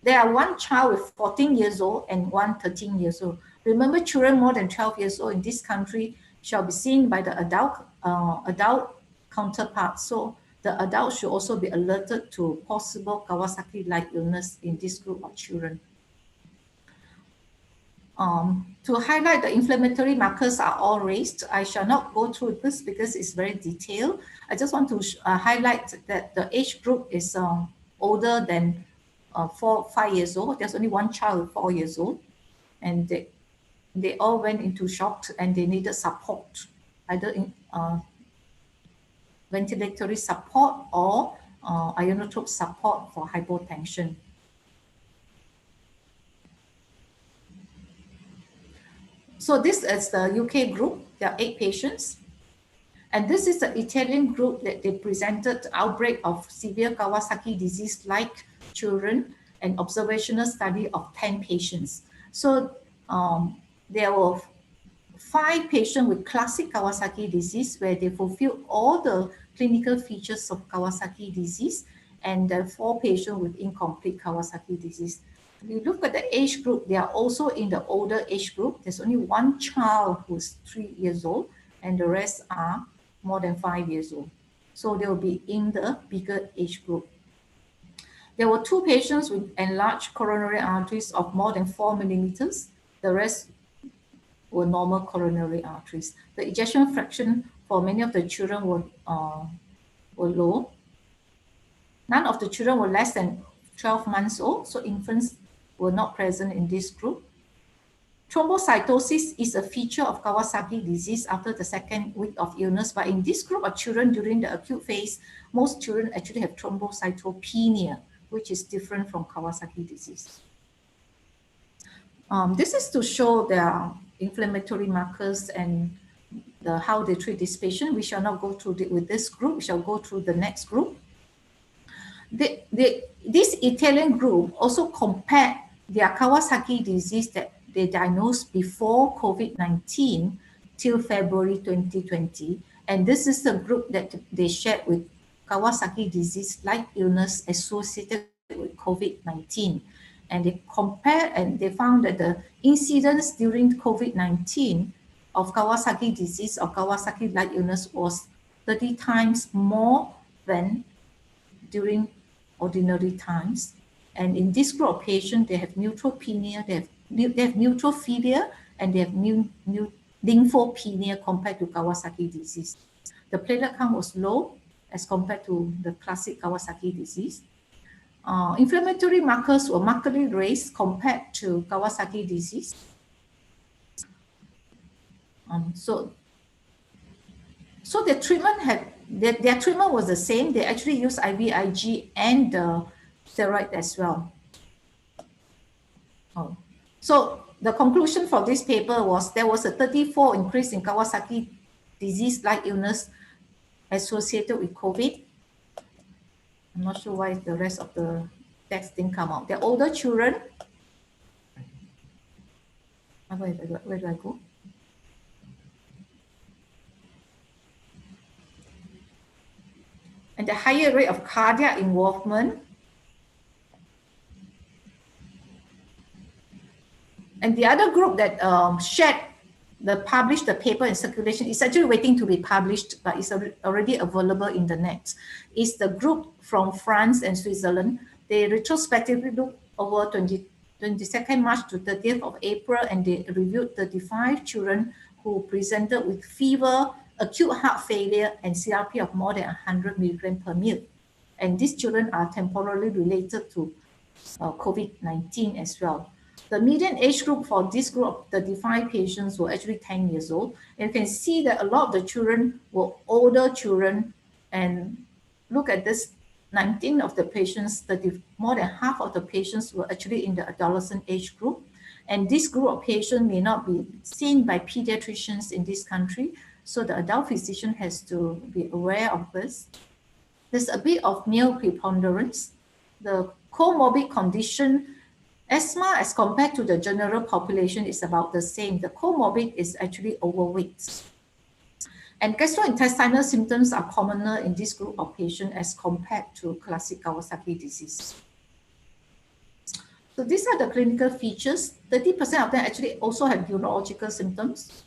there are 1 child with 14 years old and 1 13 years old. Remember, children more than 12 years old in this country shall be seen by the adult counterpart. So the adults should also be alerted to possible Kawasaki-like illness in this group of children. To highlight, the inflammatory markers are all raised. I shall not go through this because it's very detailed. I just want to highlight that the age group is older than 4, 5 years old. There's only 1 child 4 years old, and they all went into shock and they needed support, either in ventilatory support or ionotrope support for hypotension. So this is the UK group. There are 8 patients. And this is the Italian group that they presented outbreak of severe Kawasaki disease like children and observational study of 10 patients. So there were 5 patients with classic Kawasaki disease where they fulfill all the clinical features of Kawasaki disease, and 4 patients with incomplete Kawasaki disease. If you look at the age group, they are also in the older age group. There's only 1 child who's 3 years old, and the rest are more than 5 years old. So they will be in the bigger age group. There were 2 patients with enlarged coronary arteries of more than 4 millimeters. The rest were normal coronary arteries. The ejection fraction for many of the children were low. None of the children were less than 12 months old, so infants were not present in this group. Thrombocytosis is a feature of Kawasaki disease after the 2nd week of illness, but in this group of children during the acute phase, most children actually have thrombocytopenia, which is different from Kawasaki disease. This is to show their inflammatory markers and how they treat this patient. We shall not go through with this group. We shall go through the next group. This Italian group also compared their Kawasaki disease that they diagnosed before COVID-19 till February 2020. And this is the group that they shared with Kawasaki disease-like illness associated with COVID-19. And they compared and they found that the incidence during COVID-19 of Kawasaki disease or Kawasaki-like illness was 30 times more than during ordinary times. And in this group of patients, they have neutropenia, they have neutrophilia, and they have lymphopenia compared to Kawasaki disease. The platelet count was low as compared to the classic Kawasaki disease. Inflammatory markers were markedly raised compared to Kawasaki disease. So the treatment their treatment was the same. They actually used IVIG and steroid as well. So the conclusion for this paper was there was a 34% increase in Kawasaki disease-like illness associated with COVID. I'm not sure why the rest of the text didn't come out. The older children, where do I go? And the higher rate of cardiac involvement. And the other group that published the paper in circulation is actually waiting to be published, but it's already available in the net. It's the group from France and Switzerland. They retrospectively looked over 22nd March to 30th of April, and they reviewed 35 children who presented with fever, acute heart failure, and CRP of more than 100 milligrams per ml. And these children are temporally related to COVID-19 as well. The median age group for this group of 35 patients were actually 10 years old. And you can see that a lot of the children were older children. And look at this, 19 of the patients, more than half of the patients were actually in the adolescent age group. And this group of patients may not be seen by pediatricians in this country. So the adult physician has to be aware of this. There's a bit of male preponderance. The comorbid condition, asthma as compared to the general population is about the same. The comorbid is actually overweight. And gastrointestinal symptoms are commoner in this group of patients as compared to classic Kawasaki disease. So these are the clinical features. 30% of them actually also have neurological symptoms.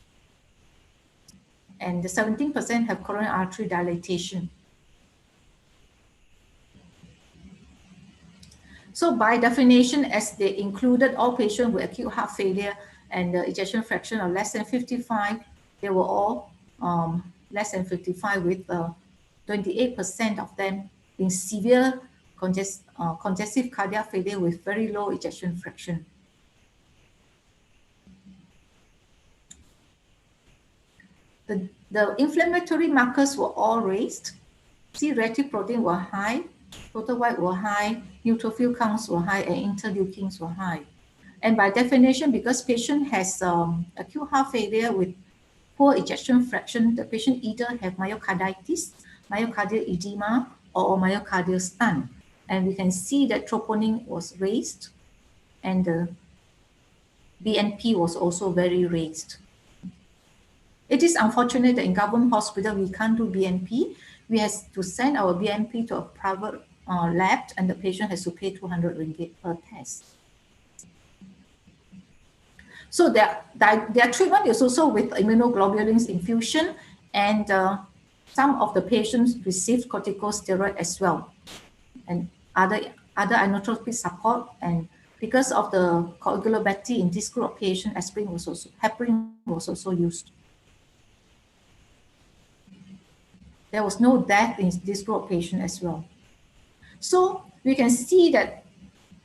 And the 17% have coronary artery dilatation. So by definition, as they included all patients with acute heart failure and the ejection fraction of less than 55, they were all less than 55 with 28% of them in severe congestive cardiac failure with very low ejection fraction. The inflammatory markers were all raised. C-reactive protein were high, total white were high, neutrophil counts were high, and interleukins were high. And by definition, because patient has acute heart failure with poor ejection fraction, the patient either have myocarditis, myocardial edema, or myocardial stun. And we can see that troponin was raised and the BNP was also very raised. It is unfortunate that in government hospital, we can't do BNP. We have to send our BNP to a private lab and the patient has to pay 200 ringgit per test. So their treatment is also with immunoglobulins infusion, and some of the patients received corticosteroid as well, and other inotropic support. And because of the coagulopathy in this group of patients, heparin was also used. There was no death in this group of patients as well. So we can see that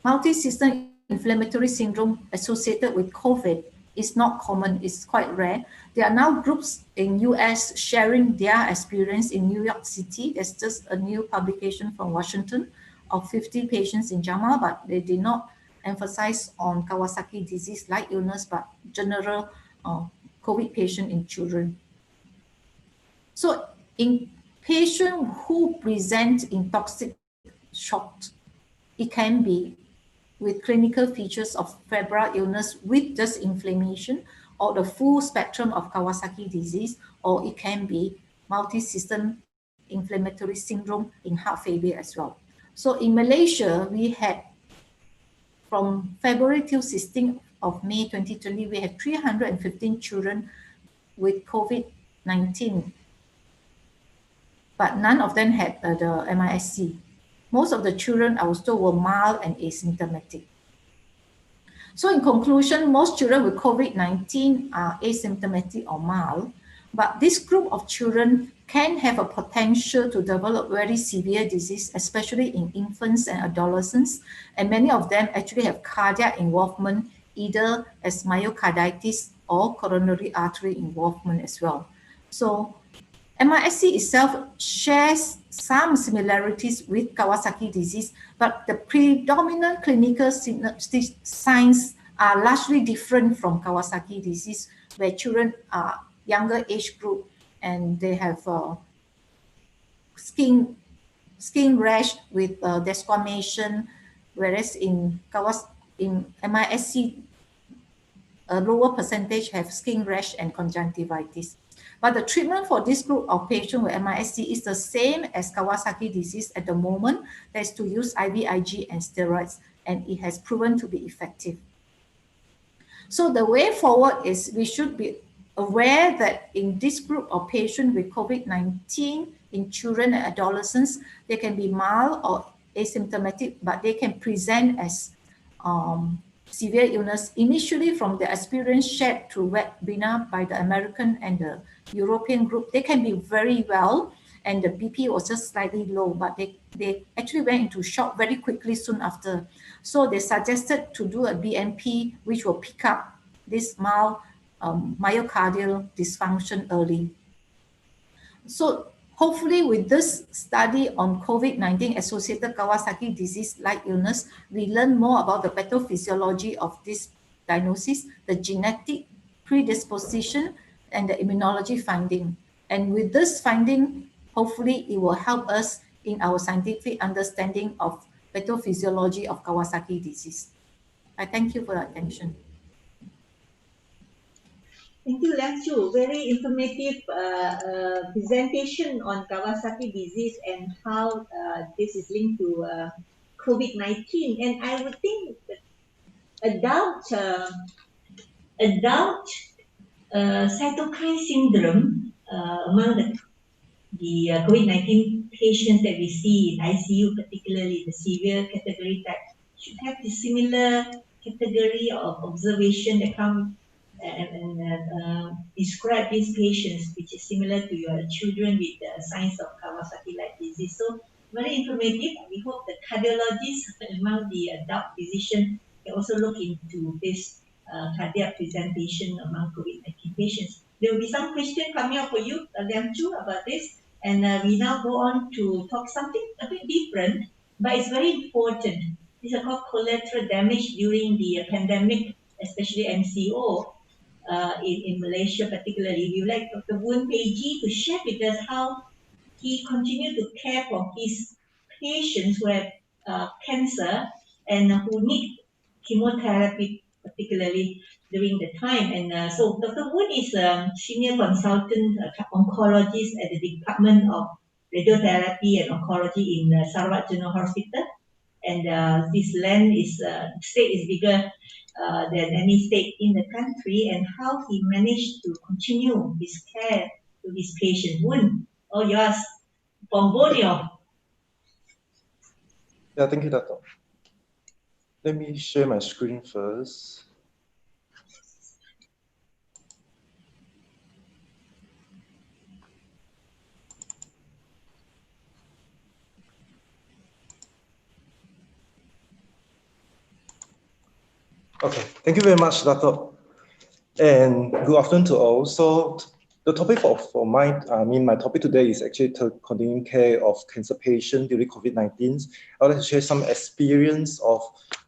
multisystem inflammatory syndrome associated with COVID is not common, it's quite rare. There are now groups in US sharing their experience in New York City. There's just a new publication from Washington of 50 patients in JAMA, but they did not emphasize on Kawasaki disease like illness, but general COVID patient in children. So in patients who present in toxic shock, it can be with clinical features of febrile illness with just inflammation or the full spectrum of Kawasaki disease, or it can be multisystem inflammatory syndrome in heart failure as well. So in Malaysia, we had from February till 16th of May 2020, we had 315 children with COVID-19, but none of them had the MISC. Most of the children I was told were mild and asymptomatic. So in conclusion, most children with COVID-19 are asymptomatic or mild, but this group of children can have a potential to develop very severe disease, especially in infants and adolescents. And many of them actually have cardiac involvement, either as myocarditis or coronary artery involvement as well. So MISC itself shares some similarities with Kawasaki disease, but the predominant clinical signs are largely different from Kawasaki disease, where children are younger age group and they have skin rash with desquamation, whereas in MISC, a lower percentage have skin rash and conjunctivitis. But the treatment for this group of patients with MISC is the same as Kawasaki disease at the moment. That is to use IVIG and steroids, and it has proven to be effective. So the way forward is we should be aware that in this group of patients with COVID-19 in children and adolescents, they can be mild or asymptomatic, but they can present as severe illness initially from the experience shared through webinar by the American and the European group. They can be very well, and the BP was just slightly low, but they actually went into shock very quickly soon after. So they suggested to do a BNP, which will pick up this mild myocardial dysfunction early. So hopefully with this study on COVID-19 associated Kawasaki disease-like illness, we learn more about the pathophysiology of this diagnosis, the genetic predisposition, and the immunology finding. And with this finding, hopefully it will help us in our scientific understanding of pathophysiology of Kawasaki disease. I thank you for your attention. Thank you, Liang. Very informative presentation on Kawasaki disease and how this is linked to COVID-19. And I would think that adult cytokine syndrome among the COVID-19 patients that we see in ICU, particularly the severe category type, should have the similar category of observation that come and describe these patients, which is similar to your children with signs of Kawasaki-like disease. So very informative. We hope the cardiologists among the adult physicians can also look into this cardiac presentation among COVID-19 patients. There will be some question coming up for you, Liang Choo, about this. And we now go on to talk something a bit different, but it's very important. these are called collateral damage during the pandemic, especially MCO in Malaysia particularly. We would like Dr. Voon Peji to share with us how he continued to care for his patients who have cancer and who need chemotherapy, particularly during the time. And so Dr. Voon is a senior consultant oncologist at the Department of Radiotherapy and Oncology in Sarawak General Hospital. And this state is bigger than any state in the country, and how he managed to continue his care to his patient. Voon, all yours. From Borneo. Yeah, thank you, Dato. Let me share my screen first. Okay, thank you very much, Dato. And good afternoon to all. So the topic my topic today is actually to continuing care of cancer patients during COVID-19. I would like to share some experience of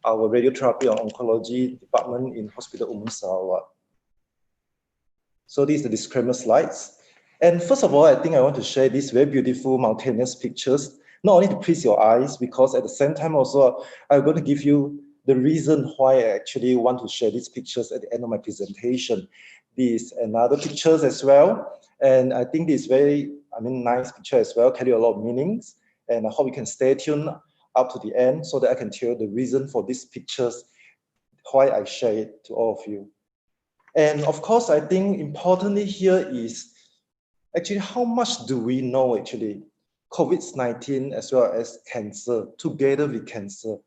our radiotherapy and oncology department in Hospital Umum, Sarawak. So these are the disclaimer slides. And first of all, I think I want to share these very beautiful mountainous pictures, not only to please your eyes, because at the same time also, I'm going to give you the reason why I actually want to share these pictures at the end of my presentation. These and other pictures as well. And I think this very, nice picture as well, carry a lot of meanings. And I hope you can stay tuned up to the end so that I can tell you the reason for these pictures, why I share it to all of you. And of course, I think importantly here is actually how much do we know actually COVID-19 as well as cancer, together with cancer.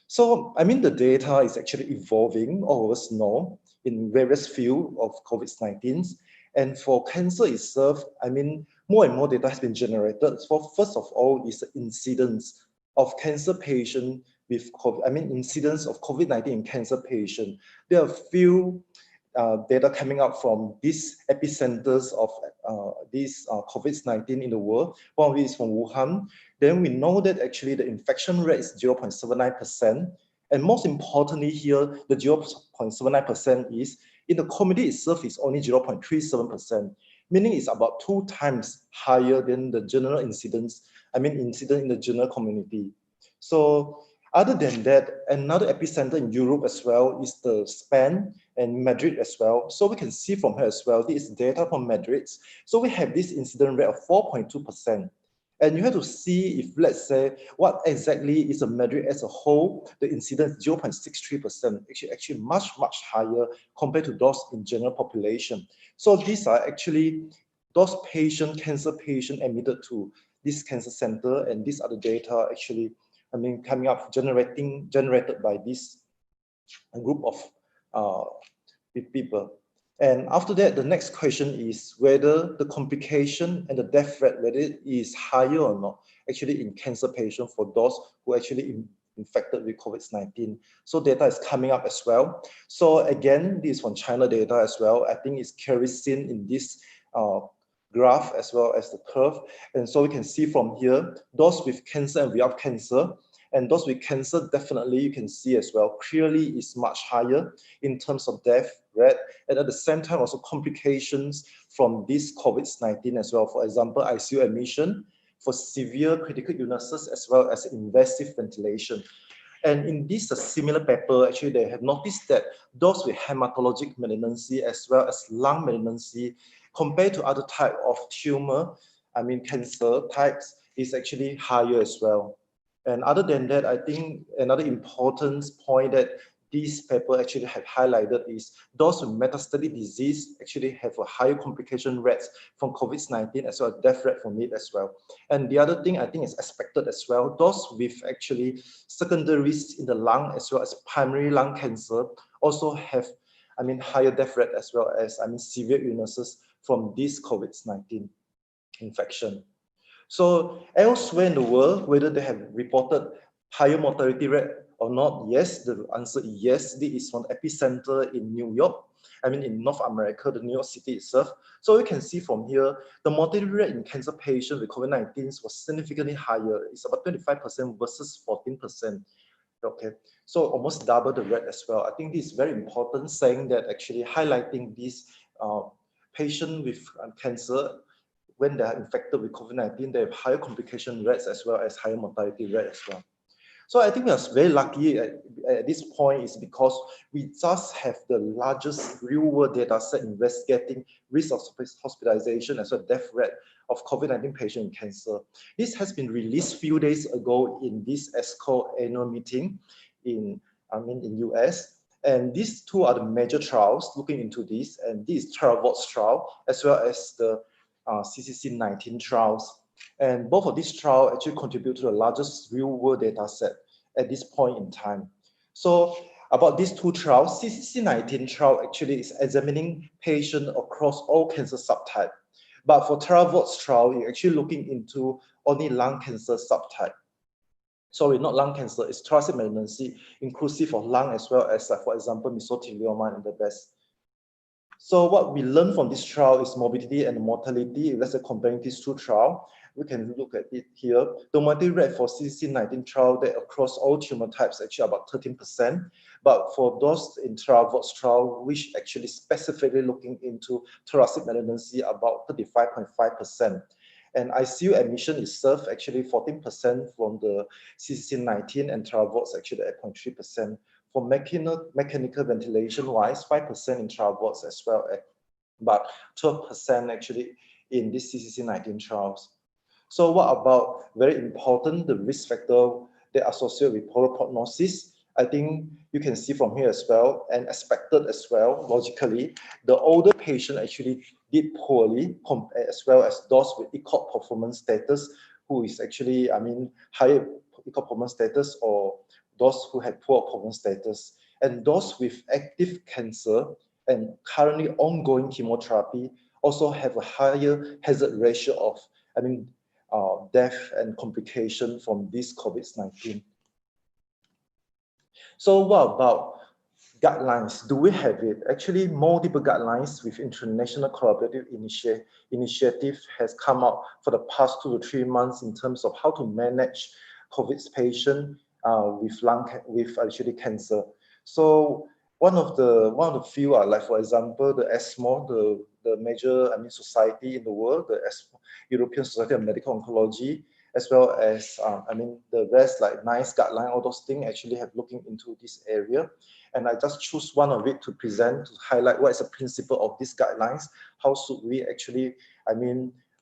So, the data is actually evolving, all of us know, in various fields of COVID-19. And for cancer itself, more and more data has been generated. So first of all is the incidence of cancer patient with COVID, incidence of COVID-19 in cancer patient. There are few data coming out from these epicenters of this COVID-19 in the world. One is from Wuhan. Then we know that actually the infection rate is 0.79%. And most importantly here, the 0.79% is in the community itself is only 0.37%, meaning it's about 2 times higher than the general incidence, incident in the general community. So other than that, another epicenter in Europe as well is the Spain and Madrid as well. So we can see from here as well, this is data from Madrid. So we have this incident rate of 4.2%. And you have to see if, let's say, what exactly is a Madrid as a whole, the incidence 0.63%, actually much, much higher compared to those in general population. So these are actually those cancer patients admitted to this cancer center, and these are the data actually, coming up, generated by this group of people. And after that, the next question is whether the complication and the death rate, whether it is higher or not, actually in cancer patients for those who actually infected with COVID-19. So data is coming up as well. So again, this is from China data as well. I think it's clearly seen in this graph as well as the curve. And so we can see from here, those with cancer and without cancer, and those with cancer, definitely you can see as well, clearly is much higher in terms of death rate. And at the same time, also complications from this COVID-19 as well. For example, ICU admission for severe critical illnesses as well as invasive ventilation. And in this similar paper, actually, they have noticed that those with hematologic malignancy as well as lung malignancy, compared to other type of tumor, cancer types, is actually higher as well. And other than that, I think another important point that this paper actually have highlighted is those with metastatic disease actually have a higher complication rates from COVID-19 as well as death rate from it as well. And the other thing I think is expected as well, those with actually secondaries in the lung as well as primary lung cancer also have, higher death rate as well as, severe illnesses from this COVID-19 infection. So elsewhere in the world, whether they have reported higher mortality rate or not, yes, the answer is yes. This is from epicenter in New York, in North America, the New York City itself. So we can see from here, the mortality rate in cancer patients with COVID-19 was significantly higher. It's about 25% versus 14%. Okay, so almost double the rate as well. I think this is very important, saying that actually highlighting these patient with cancer, when they are infected with COVID-19, they have higher complication rates as well as higher mortality rate as well. So I think we are very lucky at this point is because we just have the largest real-world data set investigating risk of hospitalization as well as death rate of COVID-19 patient in cancer. This has been released a few days ago in this ESCO annual meeting in US. And these two are the major trials looking into this, and this TerraVox trial as well as the CCC19 trials. And both of these trials actually contribute to the largest real-world data set at this point in time. So about these two trials, CCC19 trial actually is examining patients across all cancer subtypes. But for TerraVox trial, you're actually looking into only lung cancer subtype. Sorry, not lung cancer, it's thoracic malignancy, inclusive of lung as well as, for example, mesothelioma in the breast. So what we learned from this trial is morbidity and mortality. Let's say comparing these two trials, we can look at it here. The mortality rate for CCC19 trial that across all tumor types actually about 13%. But for those in TerraVox trial, which actually specifically looking into thoracic malignancy, about 35.5%. And ICU admission is served actually 14% from the CCC19 and TerraVox actually 8.3%. For mechanical ventilation wise, 5% in TerraVox as well, but 12% actually in this CCC19 trials. So what about, very important, the risk factor that associate with poor prognosis? I think you can see from here as well, and expected as well, logically, the older patient actually did poorly, as well as those with ECOG performance status, who is actually, higher ECOG performance status, or those who had poor performance status. And those with active cancer and currently ongoing chemotherapy also have a higher hazard ratio of, death and complication from this COVID-19. So what about guidelines? Do we have it? Actually, multiple guidelines with international collaborative initiative has come out for the past 2 to 3 months in terms of how to manage COVID patient with actually cancer. So one of the few are, like, for example, the ESMO, the major society in the world, the ESMO, European Society of Medical Oncology, as well as the rest, like NICE guideline, all those things actually have looking into this area. And I just choose one of it to present, to highlight what is the principle of these guidelines. How should we actually,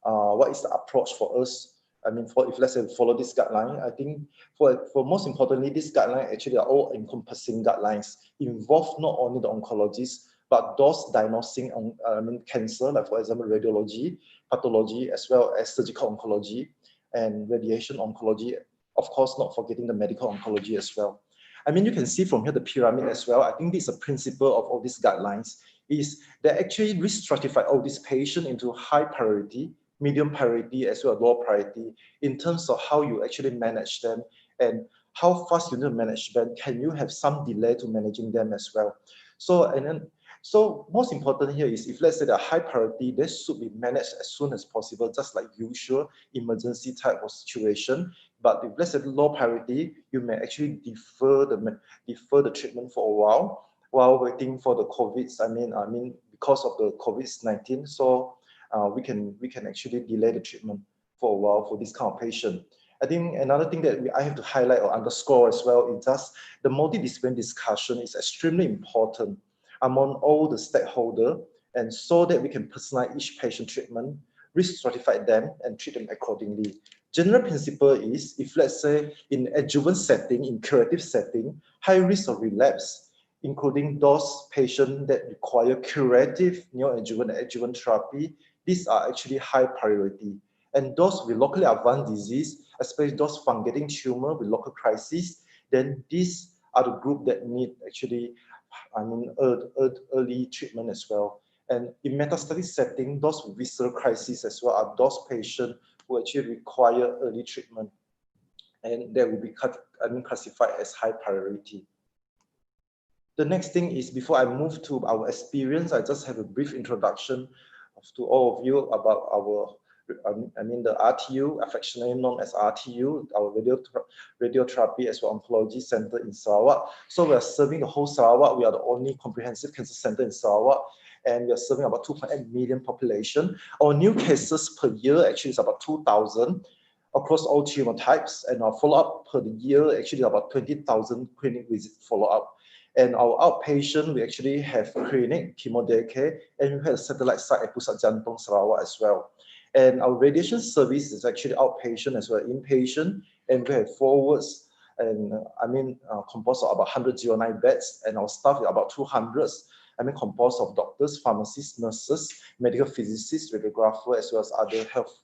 what is the approach for us? If let's say we follow this guideline, I think for most importantly, this guideline actually are all encompassing guidelines, involve not only the oncologists, but those diagnosing cancer, like for example, radiology, pathology, as well as surgical oncology and radiation oncology, of course, not forgetting the medical oncology as well. You can see from here the pyramid as well. I think this is a principle of all these guidelines, is they actually re-stratify all these patients into high priority, medium priority, as well as low priority, in terms of how you actually manage them and how fast you need to manage them. Can you have some delay to managing them as well? So most important here is, if let's say they're high priority, they should be managed as soon as possible, just like usual emergency type of situation. But if let's say low priority, you may actually defer the treatment for a while waiting for the COVID. Because of the COVID-19, so we can actually delay the treatment for a while for this kind of patient. I think another thing that I have to highlight or underscore as well is just the multidisciplinary discussion is extremely important among all the stakeholders, and so that we can personalize each patient treatment, risk stratify them, and treat them accordingly. General principle is, if let's say in adjuvant setting, in curative setting, high risk of relapse, including those patients that require curative neoadjuvant and adjuvant therapy, these are actually high priority. And those with locally advanced disease, especially those fungating tumor with local crisis, then these are the group that need actually early treatment as well. And in metastatic setting, those with visceral crisis as well are those patients who actually require early treatment, and they will be classified as high priority. The next thing is, before I move to our experience, I just have a brief introduction to all of you about our the RTU, affectionately known as RTU, our Radiotherapy as well Oncology Center in Sarawak. So we are serving the whole Sarawak. We are the only comprehensive cancer center in Sarawak, and we are serving about 2.8 million population. Our new cases per year actually is about 2,000 across all tumor types, and our follow-up per year actually about 20,000 clinic visit follow-up. And our outpatient, we actually have clinic, chemo daycare, and we have a satellite site at Pusat Jantung, Sarawak as well. And our radiation service is actually outpatient as well as inpatient, and we have 4 wards, and composed of about 109 beds, and our staff is about 200. Composed of doctors, pharmacists, nurses, medical physicists, radiographer, as well as other health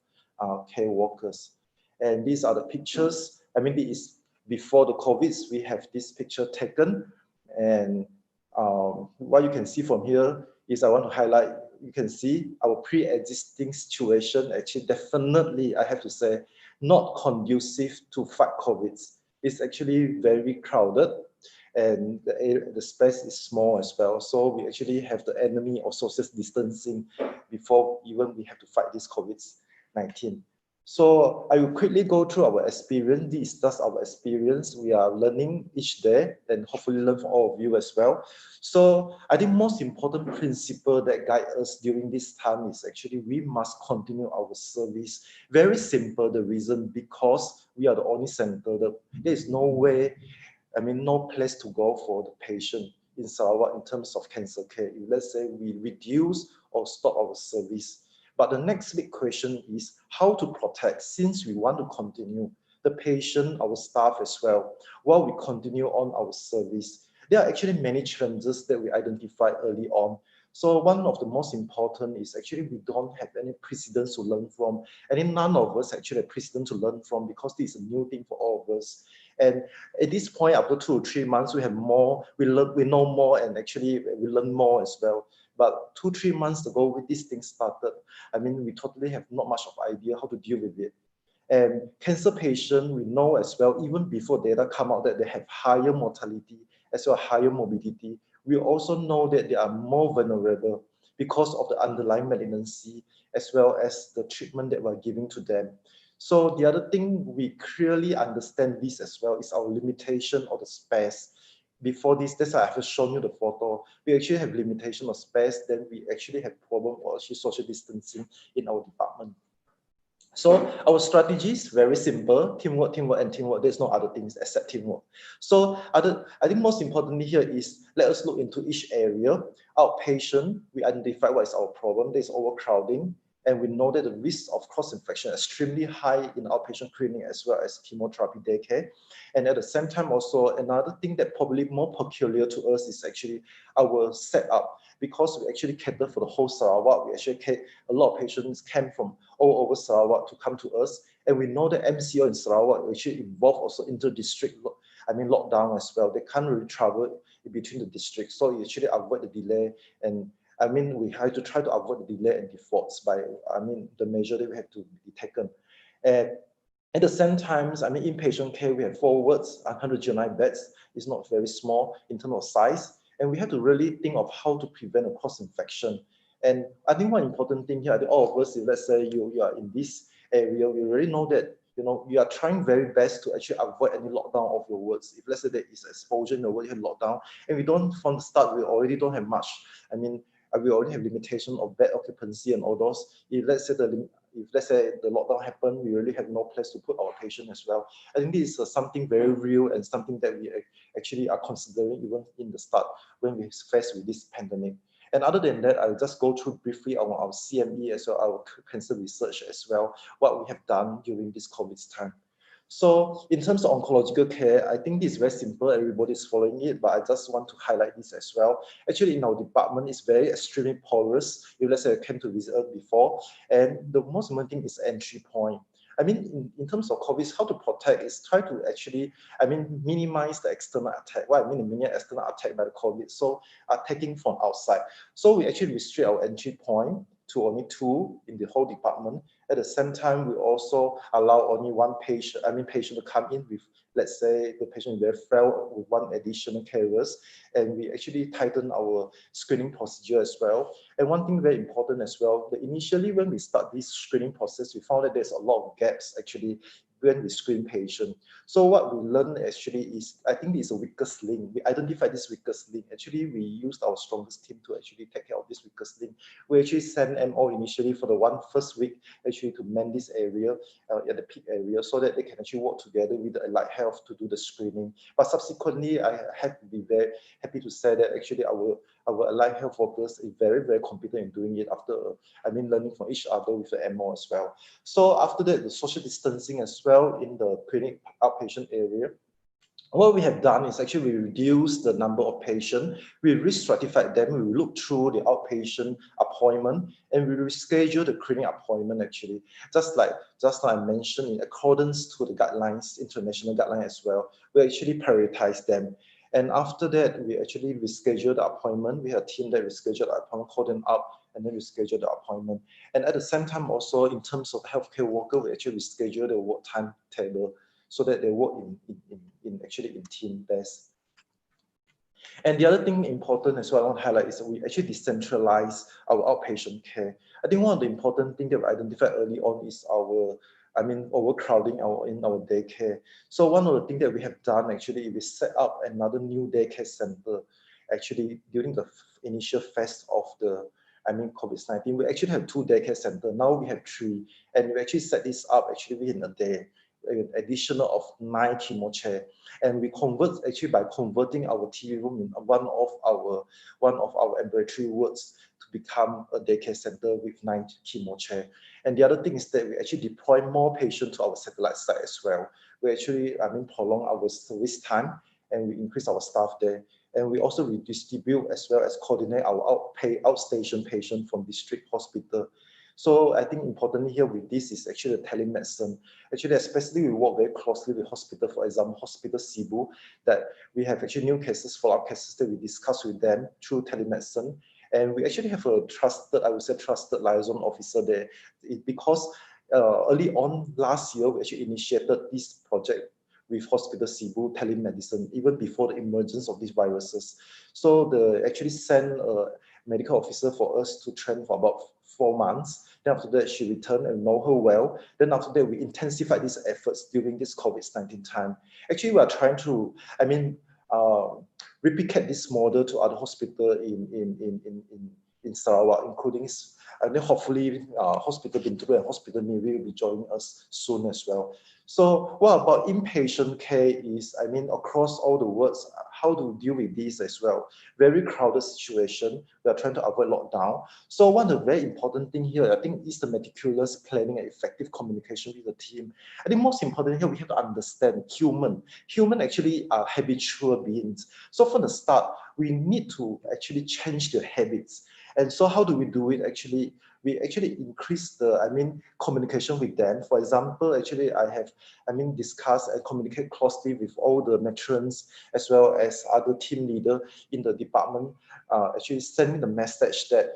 care workers. And these are the pictures. This is before the COVID. We have this picture taken, and what you can see from here is I want to highlight. You can see our pre-existing situation actually definitely, I have to say, not conducive to fight COVID. It's actually very crowded, and the space is small as well. So we actually have the enemy of social distancing before even we have to fight this COVID-19. So I will quickly go through our experience. This is just our experience. We are learning each day and hopefully learn from all of you as well. So I think most important principle that guide us during this time is actually we must continue our service. Very simple, the reason because we are the only center. There is no way, no place to go for the patient in Sarawak in terms of cancer care. If let's say we reduce or stop our service. But the next big question is how to protect, since we want to continue the patient, our staff as well, while we continue on our service. There are actually many challenges that we identified early on. So one of the most important is actually we don't have any precedents to learn from. And none of us actually have precedent to learn from because this is a new thing for all of us. And at this point, after 2 or 3 months, we have more, we know more, and actually we learn more as well. But 2 or 3 months ago, when this thing started, we totally have not much of idea how to deal with it. And cancer patients, we know as well, even before data come out that they have higher mortality as well as higher morbidity. We also know that they are more vulnerable because of the underlying malignancy as well as the treatment that we're giving to them. So the other thing we clearly understand this as well is our limitation of the space. Before this, that's why I have shown you the photo. We actually have limitation of space, then we actually have problem for actually social distancing in our department. So our strategy is very simple: teamwork, teamwork, and teamwork. There's no other things except teamwork. So I think most importantly here is let us look into each area. Outpatient, we identify what is our problem. There's overcrowding, and we know that the risk of cross-infection is extremely high in outpatient clinic as well as chemotherapy daycare. And at the same time also, another thing that probably more peculiar to us is actually our setup. Because we actually cater for the whole Sarawak, we actually a lot of patients came from all over Sarawak to come to us. And we know that MCO in Sarawak actually involve also inter-district lockdown as well. They can't really travel in between the districts. So you actually avoid the delay, and we have to try to avoid the delay and defaults by, the measure that we have to be taken. And at the same time, inpatient care, we have 4 wards, 109 beds. It's not very small in terms of size. And we have to really think of how to prevent a cross-infection. And I think one important thing here, I think all of us, if let's say you are in this area, we already know that, you are trying very best to actually avoid any lockdown of your wards. If let's say there is exposure in the ward, you have lockdown, and we don't, from the start, we already don't have much. We already have limitation of bed occupancy and all those. If let's say the lockdown happened, we really have no place to put our patient as well. I think this is something very real and something that we actually are considering even in the start when we faced with this pandemic. And other than that, I'll just go through briefly on our CME as well, our cancer research as well, what we have done during this COVID time. So in terms of oncological care, I think this is very simple. Everybody's following it, but I just want to highlight this as well. Actually, in our department, it's very extremely porous. If let's say I came to visit us before, and the most important thing is entry point. In terms of COVID, how to protect is try to actually, minimize the external attack. What I mean, minimize external attack by the COVID. So attacking from outside. So we actually restrict our entry point. to only 2 in the whole department. At the same time, we also allow only 1 patient, patient to come in with, let's say, the patient is very frail with 1 additional carers, and we actually tighten our screening procedure as well. And one thing very important as well, that initially when we start this screening process, we found that there's a lot of gaps actually when we screen patient. So what we learned actually is, I think it's a weakest link. We identified this weakest link. Actually, we used our strongest team to actually take care of this weakest link. We actually sent MO initially for the first week actually to man this area at the peak area so that they can actually work together with the allied health to do the screening. But subsequently, I have to be very happy to say that actually our allied health workers is very, very competent in doing it after, learning from each other with the MO as well. So after that, the social distancing as well in the clinic outpatient area. What we have done is actually we reduce the number of patients, we re-stratified them, we look through the outpatient appointment, and we reschedule the clinic appointment actually. Just like I mentioned, in accordance to the guidelines, international guidelines as well, we actually prioritize them. And after that, we actually reschedule the appointment. We have a team that reschedule the appointment, call them up, and then we schedule the appointment. And at the same time also, in terms of healthcare worker, we actually reschedule the work timetable so that they work in team base. And the other thing important as well I want to highlight is that we actually decentralize our outpatient care. I think one of the important things that we identified early on is overcrowding in our daycare. So one of the things that we have done actually is we set up another new daycare center actually during the initial phase of the COVID-19. We actually have 2 daycare centers. Now we have 3, and we actually set this up actually within a day, an additional of 9 chemo chairs. And we convert actually by converting our TV room in one of our ambulatory wards to become a daycare center with 9 chemo chairs. And the other thing is that we actually deploy more patients to our satellite site as well. We actually prolong our service time, and we increase our staff there. And we also redistribute as well as coordinate our outstation patients from district hospital. So I think importantly here with this is actually the telemedicine. Actually, especially we work very closely with hospital, for example, Hospital Cebu, that we have actually new cases, follow-up cases that we discuss with them through telemedicine. And we actually have a trusted liaison officer there, because early on last year, we actually initiated this project with Hospital Cebu telemedicine, even before the emergence of these viruses. So they actually sent a medical officer for us to train for about 4 months. Then after that, she returned and know her well. Then after that, we intensified these efforts during this COVID-19 time. Actually, we are trying to, replicate this model to other hospitals in Sarawak, including, hopefully, Hospital Binti and Hospital Narul will be joining us soon as well. So what about inpatient care is, across all the wards, how to deal with this as well? Very crowded situation. We are trying to avoid lockdown. So one of the very important thing here, I think, is the meticulous planning and effective communication with the team. I think most important here, we have to understand human actually are habitual beings. So from the start, we need to actually change their habits. And so how do we do it actually? We actually increase the, communication with them. For example, actually I have, discussed and communicate closely with all the matrons as well as other team leader in the department, actually sending the message that,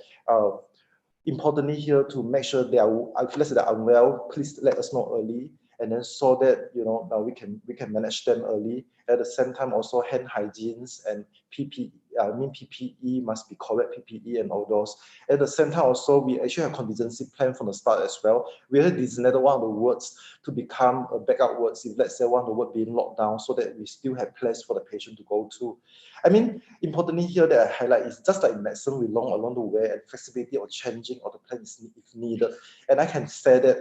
importantly here to make sure they are, if let's say they're unwell, please let us know early. And then so that, we can manage them early. At the same time, also hand hygienes and PPE must be correct PPE and all those. At the same time, also we actually have contingency plan from the start as well. We have designated one of the wards to become a backup wards if let's say one of the wards being locked down, so that we still have place for the patient to go to. Importantly here that I highlight is just like medicine, we learn along the way and flexibility of changing of the plans if needed. And I can say that,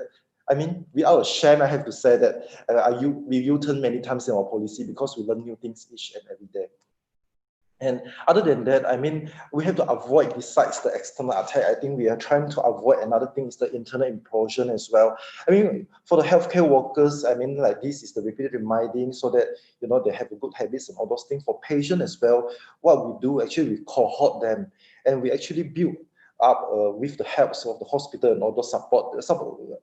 without a shame, I have to say that we U-turn many times in our policy because we learn new things each and every day. And other than that, we have to avoid, besides the external attack, I think we are trying to avoid another thing is the internal implosion as well. For the healthcare workers, like this is the repeated reminding so that, they have a good habits and all those things. For patients as well, what we do, actually, we cohort them and we actually build up with the help of the hospital and all those support.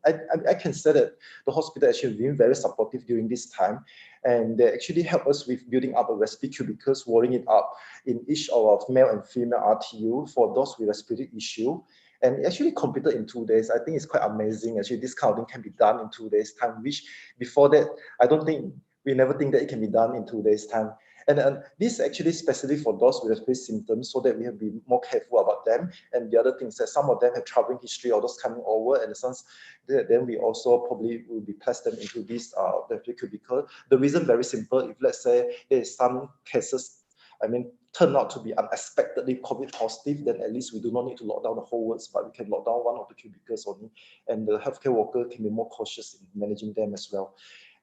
I can say that the hospital actually been very supportive during this time, and they actually help us with building up a respiratory cubicles, walling it up in each of our male and female RTU for those with respiratory issue. And it actually completed in 2 days. I think it's quite amazing. Actually, this kind of thing can be done in 2 days' time, which before that, I don't think, we never think that it can be done in 2 days' time. And this actually specifically for those with respiratory symptoms, so that we have to be more careful about them. And the other thing is that some of them have traveling history or those coming over, and then we also probably will be placed them into this respiratory cubicle. The reason very simple. If let's say there is some cases, turn out to be unexpectedly COVID positive, then at least we do not need to lock down the whole wards, but we can lock down one of the cubicles only, and the healthcare worker can be more cautious in managing them as well.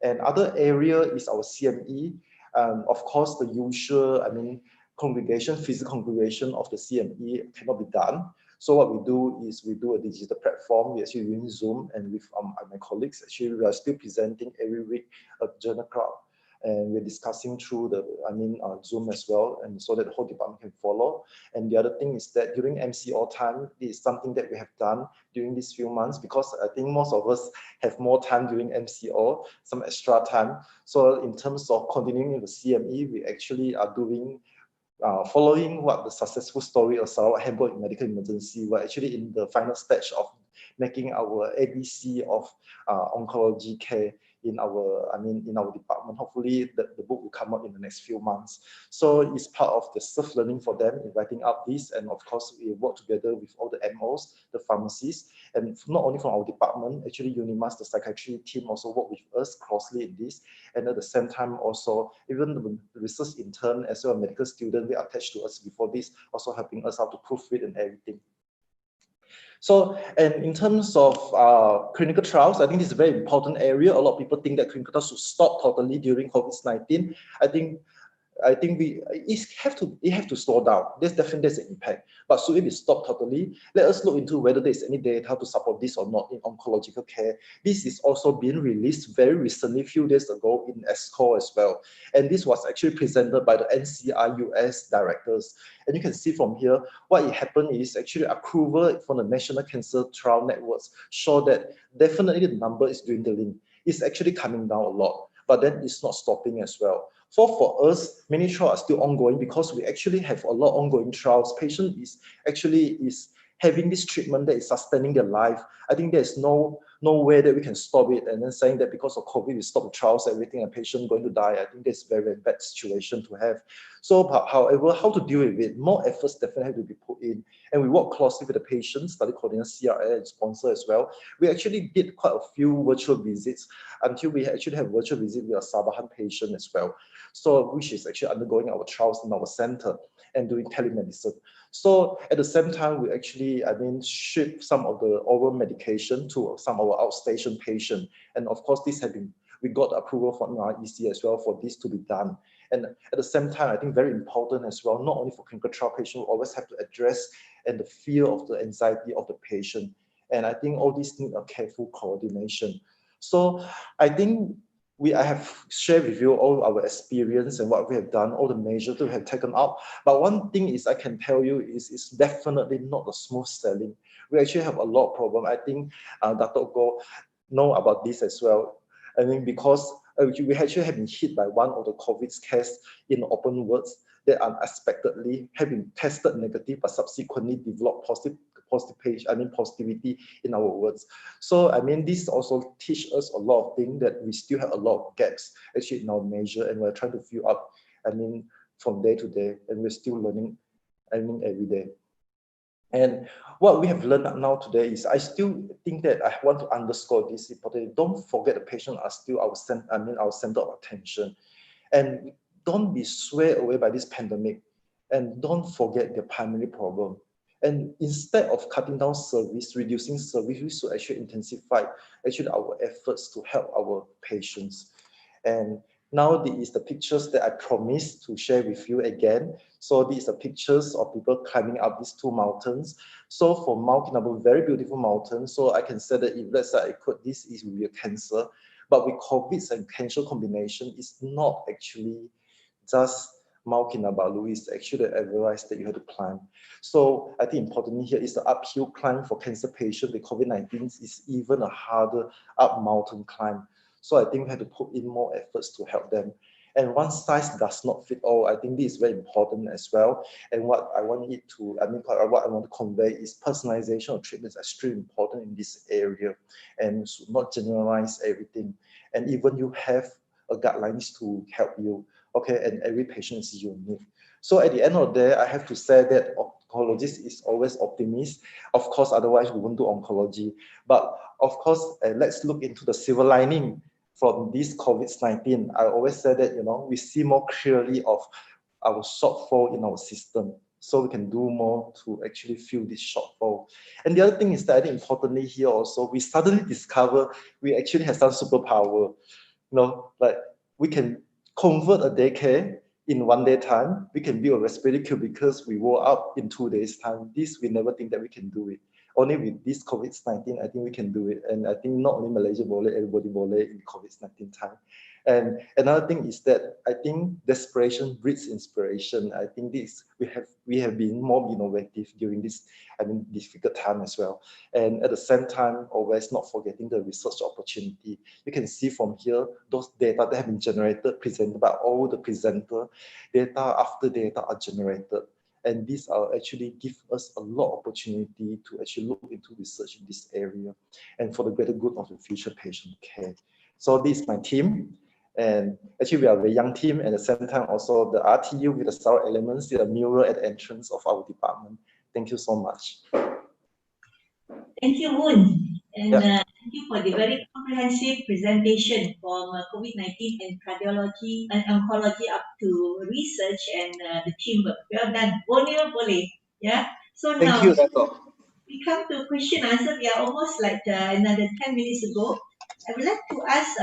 And other area is our CME. Of course, the usual, physical congregation of the CME cannot be done. So what we do is we do a digital platform. We actually use Zoom, and with my colleagues, actually we are still presenting every week a journal crowd. And we're discussing through the, Zoom as well, and so that the whole department can follow. And the other thing is that during MCO time, this is something that we have done during these few months, because I think most of us have more time during MCO, some extra time. So in terms of continuing the CME, we actually are doing, following what the successful story of Sarawak Handbook in Medical Emergency. We're actually in the final stage of making our ABC of oncology care in our department. Hopefully the book will come out in the next few months. So it's part of the self-learning for them in writing up this, and of course we work together with all the MOs, the pharmacies, and not only from our department, actually UNIMAS, the psychiatry team, also work with us closely in this, and at the same time also even the research intern as well as medical student we attached to us before this, also helping us out to proofread and everything. So, and in terms of clinical trials, I think this is a very important area. A lot of people think that clinical trials should stop totally during COVID-19. I think it have to slow down. There's definitely an impact, but should it be stopped totally? Let us look into whether there's any data to support this or not in oncological care. This is also being released very recently, a few days ago in ESCO as well. And this was actually presented by the NCI US directors. And you can see from here, what happened is actually approval from the National Cancer Trial Networks show that definitely the number is dwindling. It's actually coming down a lot, but then it's not stopping as well. So for us, many trials are still ongoing because we actually have a lot of ongoing trials. Patient is having this treatment that is sustaining their life. I think there's no way that we can stop it, and then saying that because of COVID we stop the trials, everything, and patient going to die. I think that's a very, very bad situation to have. So, however, how to deal with it? More efforts definitely have to be put in, and we work closely with the patients, study coordinator, CRA, and sponsor as well. We actually did quite a few virtual visits until we actually have virtual visit with a Sabahan patient as well. So, which is actually undergoing our trials in our center and doing telemedicine. So at the same time, we actually, ship some of the oral medication to some of our outstation patients. And of course, we got approval from our EC as well for this to be done. And at the same time, I think very important as well, not only for clinical trial patients, we always have to address and the fear of the anxiety of the patient. And I think all these need a careful coordination. So I think I have shared with you all our experience and what we have done, all the measures that we have taken up. But one thing is I can tell you is it's definitely not a smooth sailing. We actually have a lot of problem. I think Dato know about this as well. Because we actually have been hit by one of the COVID cases in open wards that unexpectedly have been tested negative, but subsequently developed positivity in our wards. So this also teach us a lot of things, that we still have a lot of gaps actually in our measure, and we're trying to fill up from day to day, and we're still learning every day. And what we have learned now today is, I still think that I want to underscore this important. Don't forget the patient are still our center of attention, and don't be swayed away by this pandemic, and don't forget the primary problem. And instead of cutting down service, reducing service, we should actually intensify our efforts to help our patients. And now this is the pictures that I promised to share with you again. So these are pictures of people climbing up these two mountains. So for Mount Kinabalu, very beautiful mountain. So I can say that if let's say I could, this is really a cancer. But with COVID and cancer combination, it's not actually just Mount Kinabalu, is actually the Everest that you have to climb. So I think importantly here is the uphill climb for cancer patients with COVID-19 is even a harder up mountain climb. So I think we have to put in more efforts to help them. And one size does not fit all. I think this is very important as well. And what I want it to, what I want to convey is personalization of treatment is extremely important in this area, and should not generalize everything. And even you have a guidelines to help you, okay, and every patient is unique. So at the end of the day, I have to say that oncologist is always optimist. Of course, otherwise we won't do oncology. But of course, let's look into the silver lining from this COVID-19. I always say that, we see more clearly of our shortfall in our system, so we can do more to actually fill this shortfall. And the other thing is that I think importantly here also, we suddenly discover we actually have some superpower. Like we can convert a daycare in 1 day time. We can build a respiratory queue because we were up in 2 days time. This, we never think that we can do it. Only with this COVID-19, I think we can do it. And I think not only Malaysia boleh, everybody boleh in COVID-19 time. And another thing is that I think desperation breeds inspiration. I think we have been more innovative during this difficult time as well. And at the same time, always not forgetting the research opportunity. You can see from here those data that have been generated, presented by all the presenter. Data after data are generated. And these are actually give us a lot of opportunity to actually look into research in this area and for the greater good of the future patient care. So this is my team. And actually we are a very young team, and at the same time also the RTU with the Sarawak elements, the mural at the entrance of our department. Thank you so much. Thank you, Voon. And thank you for the very comprehensive presentation from COVID-19 and cardiology and oncology up to research and the teamwork. Well done. Boleh. Yeah. So thank now you, Dato. We come to question answer. We are almost like another 10 minutes ago. I would like to ask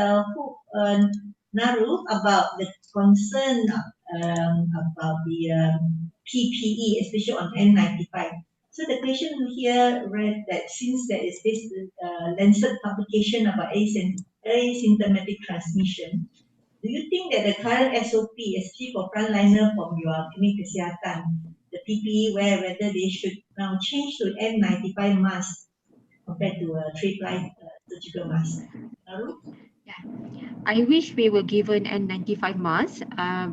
Narul about the concern about the PPE, especially on N95. So the question here read that since there is this Lancet publication about asymptomatic transmission, do you think that the current SOP, especially for frontliner from your clinic kesihatan, the PPE whether they should now change to N95 mask compared to a three-ply surgical mask? Narul? I wish we were given N95 masks,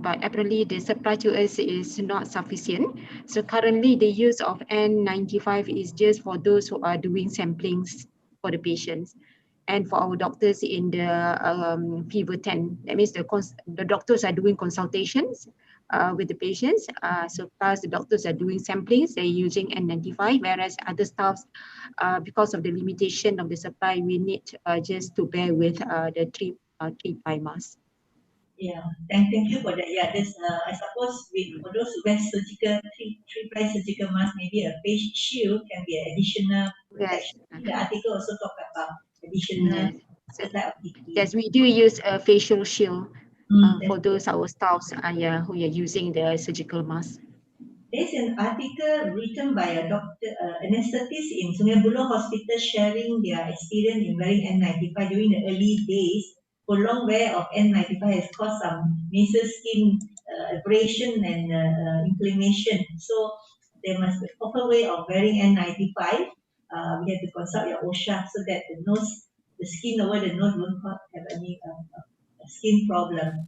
but apparently the supply to us is not sufficient. So currently the use of N95 is just for those who are doing samplings for the patients and for our doctors in the fever tent. That means the doctors are doing consultations with the patients. So plus the doctors are doing samplings, they're using N95, whereas other staffs, because of the limitation of the supply, we need just to bear with the three-ply mask. Yeah, thank you for that. Yeah, this I suppose for those who wear surgical three-ply surgical mask, maybe a face shield can be an additional protection. Yes. The article also talk about additional type of PPE. Yes, we do use a facial shield for those our staffs who are using the surgical mask. There's an article written by a doctor, anesthetist in Sungai Buloh Hospital, sharing their experience in wearing N95 during the early days. Prolonged wear of N95 has caused some major skin abrasion and inflammation. So there must be a proper way of wearing N95. We have to consult your OSHA so that the skin over the nose won't have any skin problem.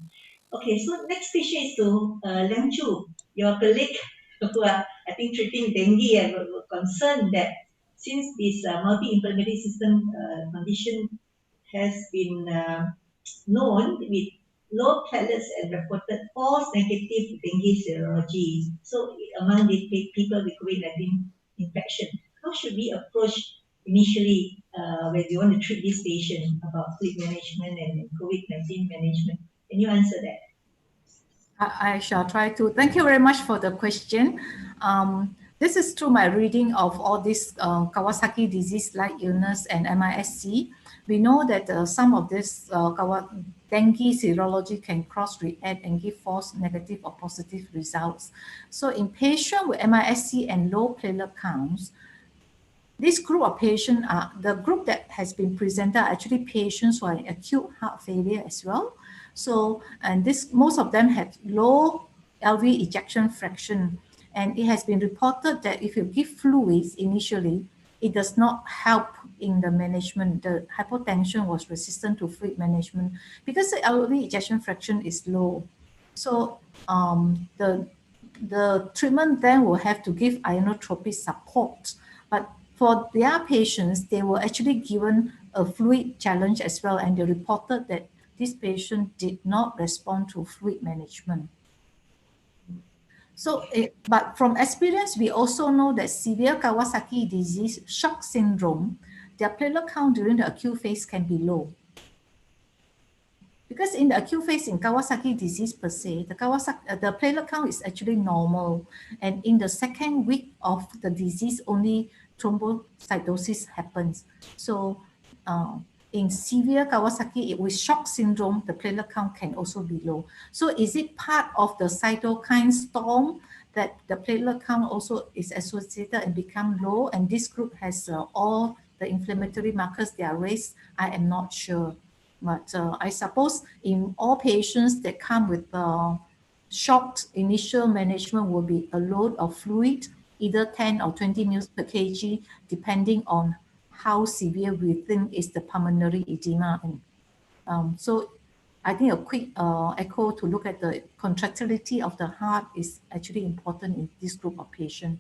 Okay, so next question is to Liang Choo, your colleague who are, I think, treating dengue, and were concerned that since this multi-inflammatory system condition has been known with low platelets and reported false negative dengue serology. So among the people with COVID-19 infection, how should we approach initially when we want to treat this patient about fluid management and COVID-19 management? Can you answer that? I shall try to. Thank you very much for the question. This is through my reading of all this Kawasaki disease-like illness and MISC. We know that some of this dengue serology can cross-react and give false negative or positive results. So in patients with MISC and low platelet counts, this group of patients are the group that has been presented are actually patients who are in acute heart failure as well. So, and most of them have low LV ejection fraction. And it has been reported that if you give fluids initially, it does not help in the management. The hypotension was resistant to fluid management because the LV ejection fraction is low. So the treatment then will have to give ionotropy support. But for their patients, they were actually given a fluid challenge as well, and they reported that this patient did not respond to fluid management. So, but from experience, we also know that severe Kawasaki disease shock syndrome, their platelet count during the acute phase can be low. Because in the acute phase in Kawasaki disease per se, the platelet count is actually normal. And in the second week of the disease, only thrombocytosis happens. So in severe Kawasaki with shock syndrome, the platelet count can also be low. So is it part of the cytokine storm that the platelet count also is associated and become low? And this group has all the inflammatory markers they are raised? I am not sure. But I suppose in all patients that come with shocked initial management will be a load of fluid, either 10 or 20 ml per kg, depending on how severe we think is the pulmonary edema. And so I think a quick echo to look at the contractility of the heart is actually important in this group of patients.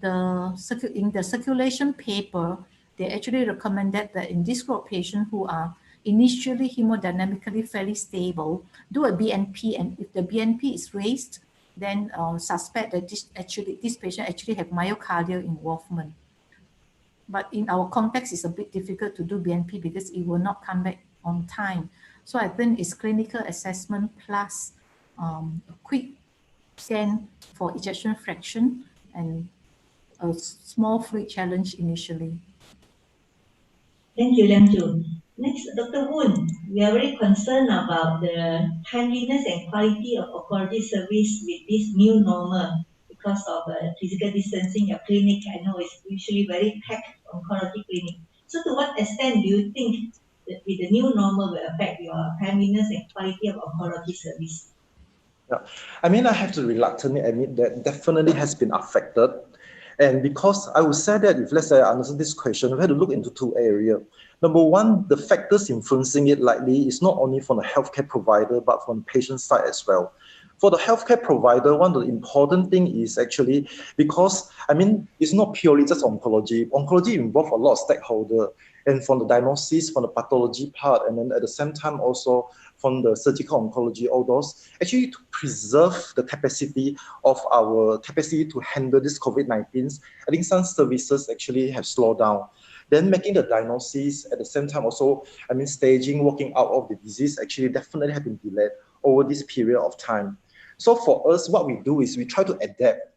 In the circulation paper, they actually recommended that in this group of patients who are initially hemodynamically fairly stable, do a BNP, and if the BNP is raised, then suspect that this patient actually have myocardial involvement. But in our context, it's a bit difficult to do BNP because it will not come back on time. So I think it's clinical assessment plus a quick scan for ejection fraction and a small fluid challenge initially. Thank you, Liang. Next, Dr. Voon, we are very concerned about the timeliness and quality of oncology service with this new normal because of physical distancing. Your clinic, I know, is usually very packed oncology clinic. So to what extent do you think that with the new normal will affect your timeliness and quality of oncology service? Yeah, I mean, I have to reluctantly admit that definitely has been affected. And because I would say that if, let's say, I answer this question, we have to look into two areas. Number one, the factors influencing it likely is not only from the healthcare provider, but from the patient side as well. For the healthcare provider, one of the important things is actually because, I mean, it's not purely just oncology. Oncology involves a lot of stakeholders, and from the diagnosis, from the pathology part, and then at the same time also from the surgical oncology, all those, actually to preserve the capacity of our capacity to handle this COVID-19. I think some services actually have slowed down. Then making the diagnosis at the same time also, I mean, staging, working out of the disease actually definitely have been delayed over this period of time. So for us, what we do is we try to adapt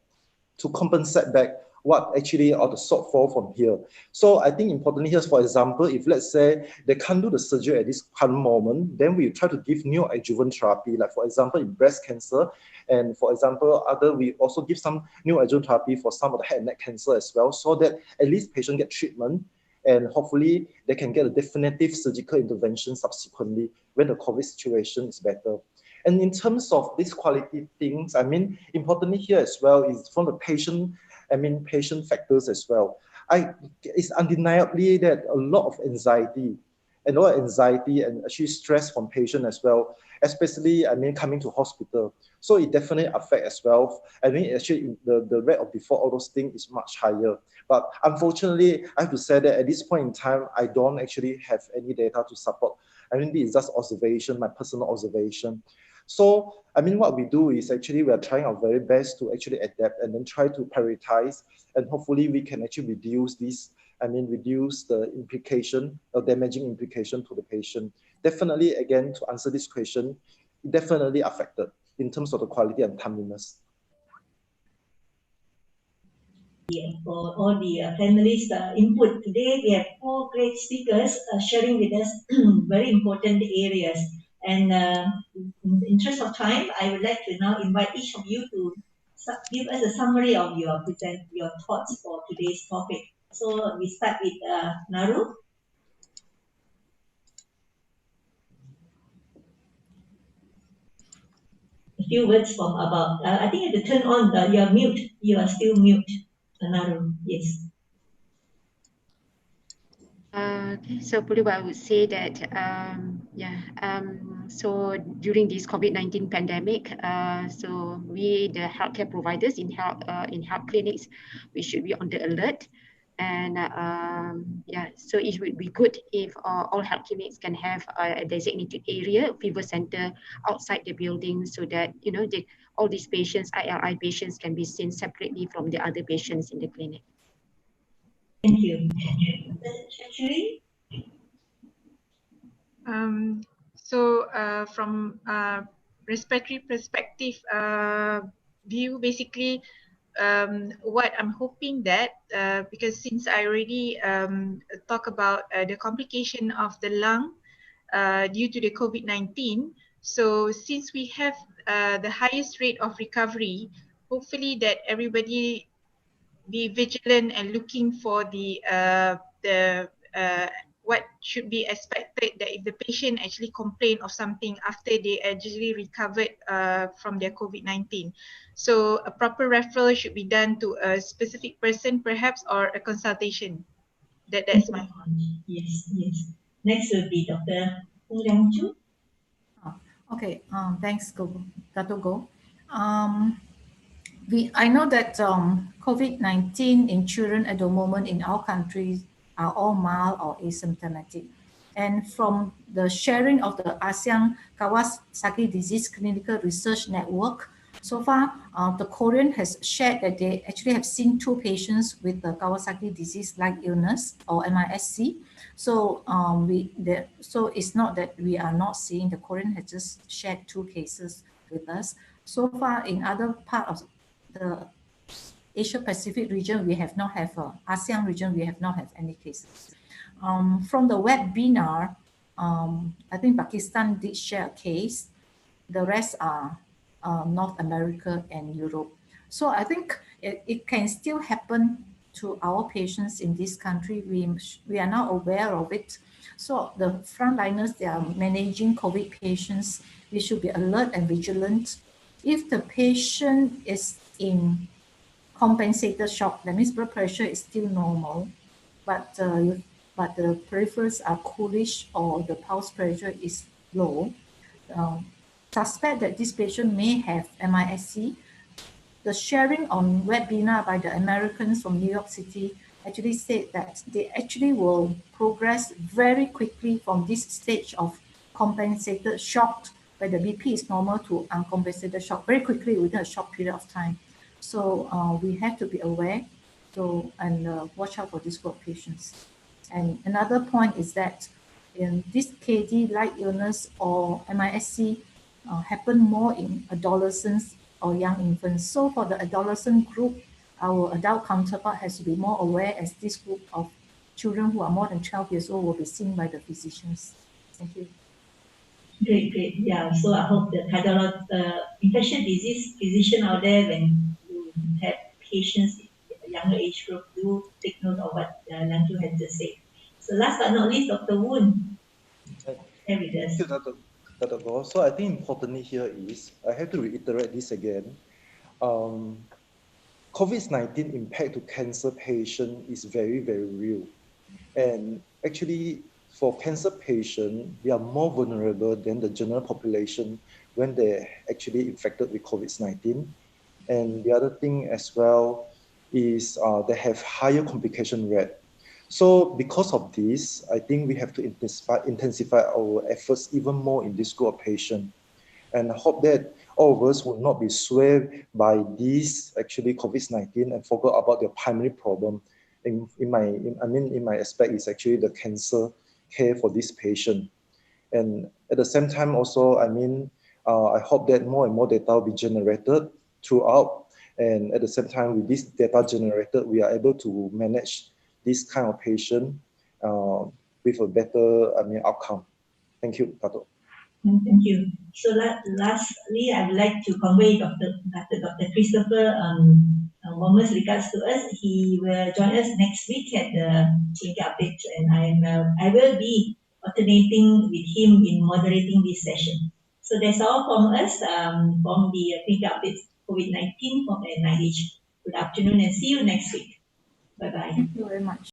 to compensate back what actually are the shortfall from here. So I think importantly here, for example, if let's say they can't do the surgery at this current moment, then we try to give neoadjuvant therapy, like for example, in breast cancer, and for example, we also give some neoadjuvant therapy for some of the head and neck cancer as well, so that at least patients get treatment and hopefully they can get a definitive surgical intervention subsequently when the COVID situation is better. And in terms of these quality things, I mean, importantly here as well is from the patient factors as well. It's undeniably that a lot of anxiety and actually stress from patient as well, especially, I mean, coming to hospital. So it definitely affects as well. I mean, actually the rate of default, all those things is much higher. But unfortunately, I have to say that at this point in time, I don't actually have any data to support. I mean, this is just observation, my personal observation. So, I mean, what we do is actually we are trying our very best to actually adapt and then try to prioritize, and hopefully we can actually reduce this, reduce the implication or damaging implication to the patient. Definitely, again, to answer this question, definitely affected in terms of the quality and timeliness. Yeah, for all the panelists' input. Today, we have 4 great speakers sharing with us very important areas. And in the interest of time, I would like to now invite each of you to give us a summary of your thoughts for today's topic. So we start with Narul. A few words from about, I think you have to turn on, you are mute. You are still mute, Narul, yes. Okay, so probably I would say that, So during this COVID-19 pandemic, so we, the healthcare providers in health clinics, we should be on the alert. And yeah, so it would be good if all health clinics can have a designated area, fever center outside the building, so that all these patients, ILI patients, can be seen separately from the other patients in the clinic. Thank you. Actually, so from respiratory perspective view, basically what I'm hoping that because since I already talk about the complication of the lung due to the COVID-19, so since we have the highest rate of recovery, hopefully that everybody be vigilant and looking for the what should be expected, that if the patient actually complain of something after they actually recovered from their COVID-19. So a proper referral should be done to a specific person perhaps, or a consultation. That's my point. Yes, yes. Next will be Dr. Liang Choo. Okay, thanks, Dato Go. I know that COVID-19 in children at the moment in our country are all mild or asymptomatic. And from the sharing of the ASEAN Kawasaki Disease Clinical Research Network, so far the Korean has shared that they actually have seen 2 patients with the Kawasaki disease-like illness, or MISC. So so it's not that we are not seeing. The Korean has just shared 2 cases with us. So far in other part of the Asia Pacific region, we have not have ASEAN region, we have not have any cases. From the webinar, I think Pakistan did share a case. The rest are North America and Europe. So I think it can still happen to our patients in this country. We are now aware of it. So the frontliners, they are managing COVID patients. We should be alert and vigilant. If the patient is in compensated shock, that means blood pressure is still normal, but the peripherals are coolish or the pulse pressure is low, suspect that this patient may have MISC. The sharing on webinar by the Americans from New York City actually said that they actually will progress very quickly from this stage of compensated shock, where the BP is normal, to uncompensated shock very quickly within a short period of time. So we have to be aware and watch out for this group of patients. And another point is that in this KD-like illness or MISC happen more in adolescents or young infants. So for the adolescent group, our adult counterpart has to be more aware, as this group of children who are more than 12 years old will be seen by the physicians. Thank you. Great, great. Yeah, so I hope that had a lot infectious disease physician out there, when you have patients in a younger age group, do take note of what Liang Choo had to say. So last but not least, Dr. Voon. Thank you, Dato. So I think importantly here is, I have to reiterate this again. COVID-19 impact to cancer patient is very, very real. And actually, for cancer patient, they are more vulnerable than the general population when they're actually infected with COVID-19. And the other thing as well is they have higher complication rate. So because of this, I think we have to intensify our efforts even more in this group of patients. And I hope that all of us will not be swayed by this actually COVID-19 and forget about their primary problem. In my aspect is actually the cancer care for this patient. And at the same time also, I hope that more and more data will be generated throughout. And at the same time, with this data generated, we are able to manage this kind of patient with a better outcome. Thank you, Dato. Thank you. So lastly, I would like to convey Dr. Christopher warmest regards to us. He will join us next week at the clinical update, and I will be alternating with him in moderating this session. So that's all from us from the clinical update COVID-19 from NIH. Good afternoon and see you next week. Bye-bye. Thank you very much.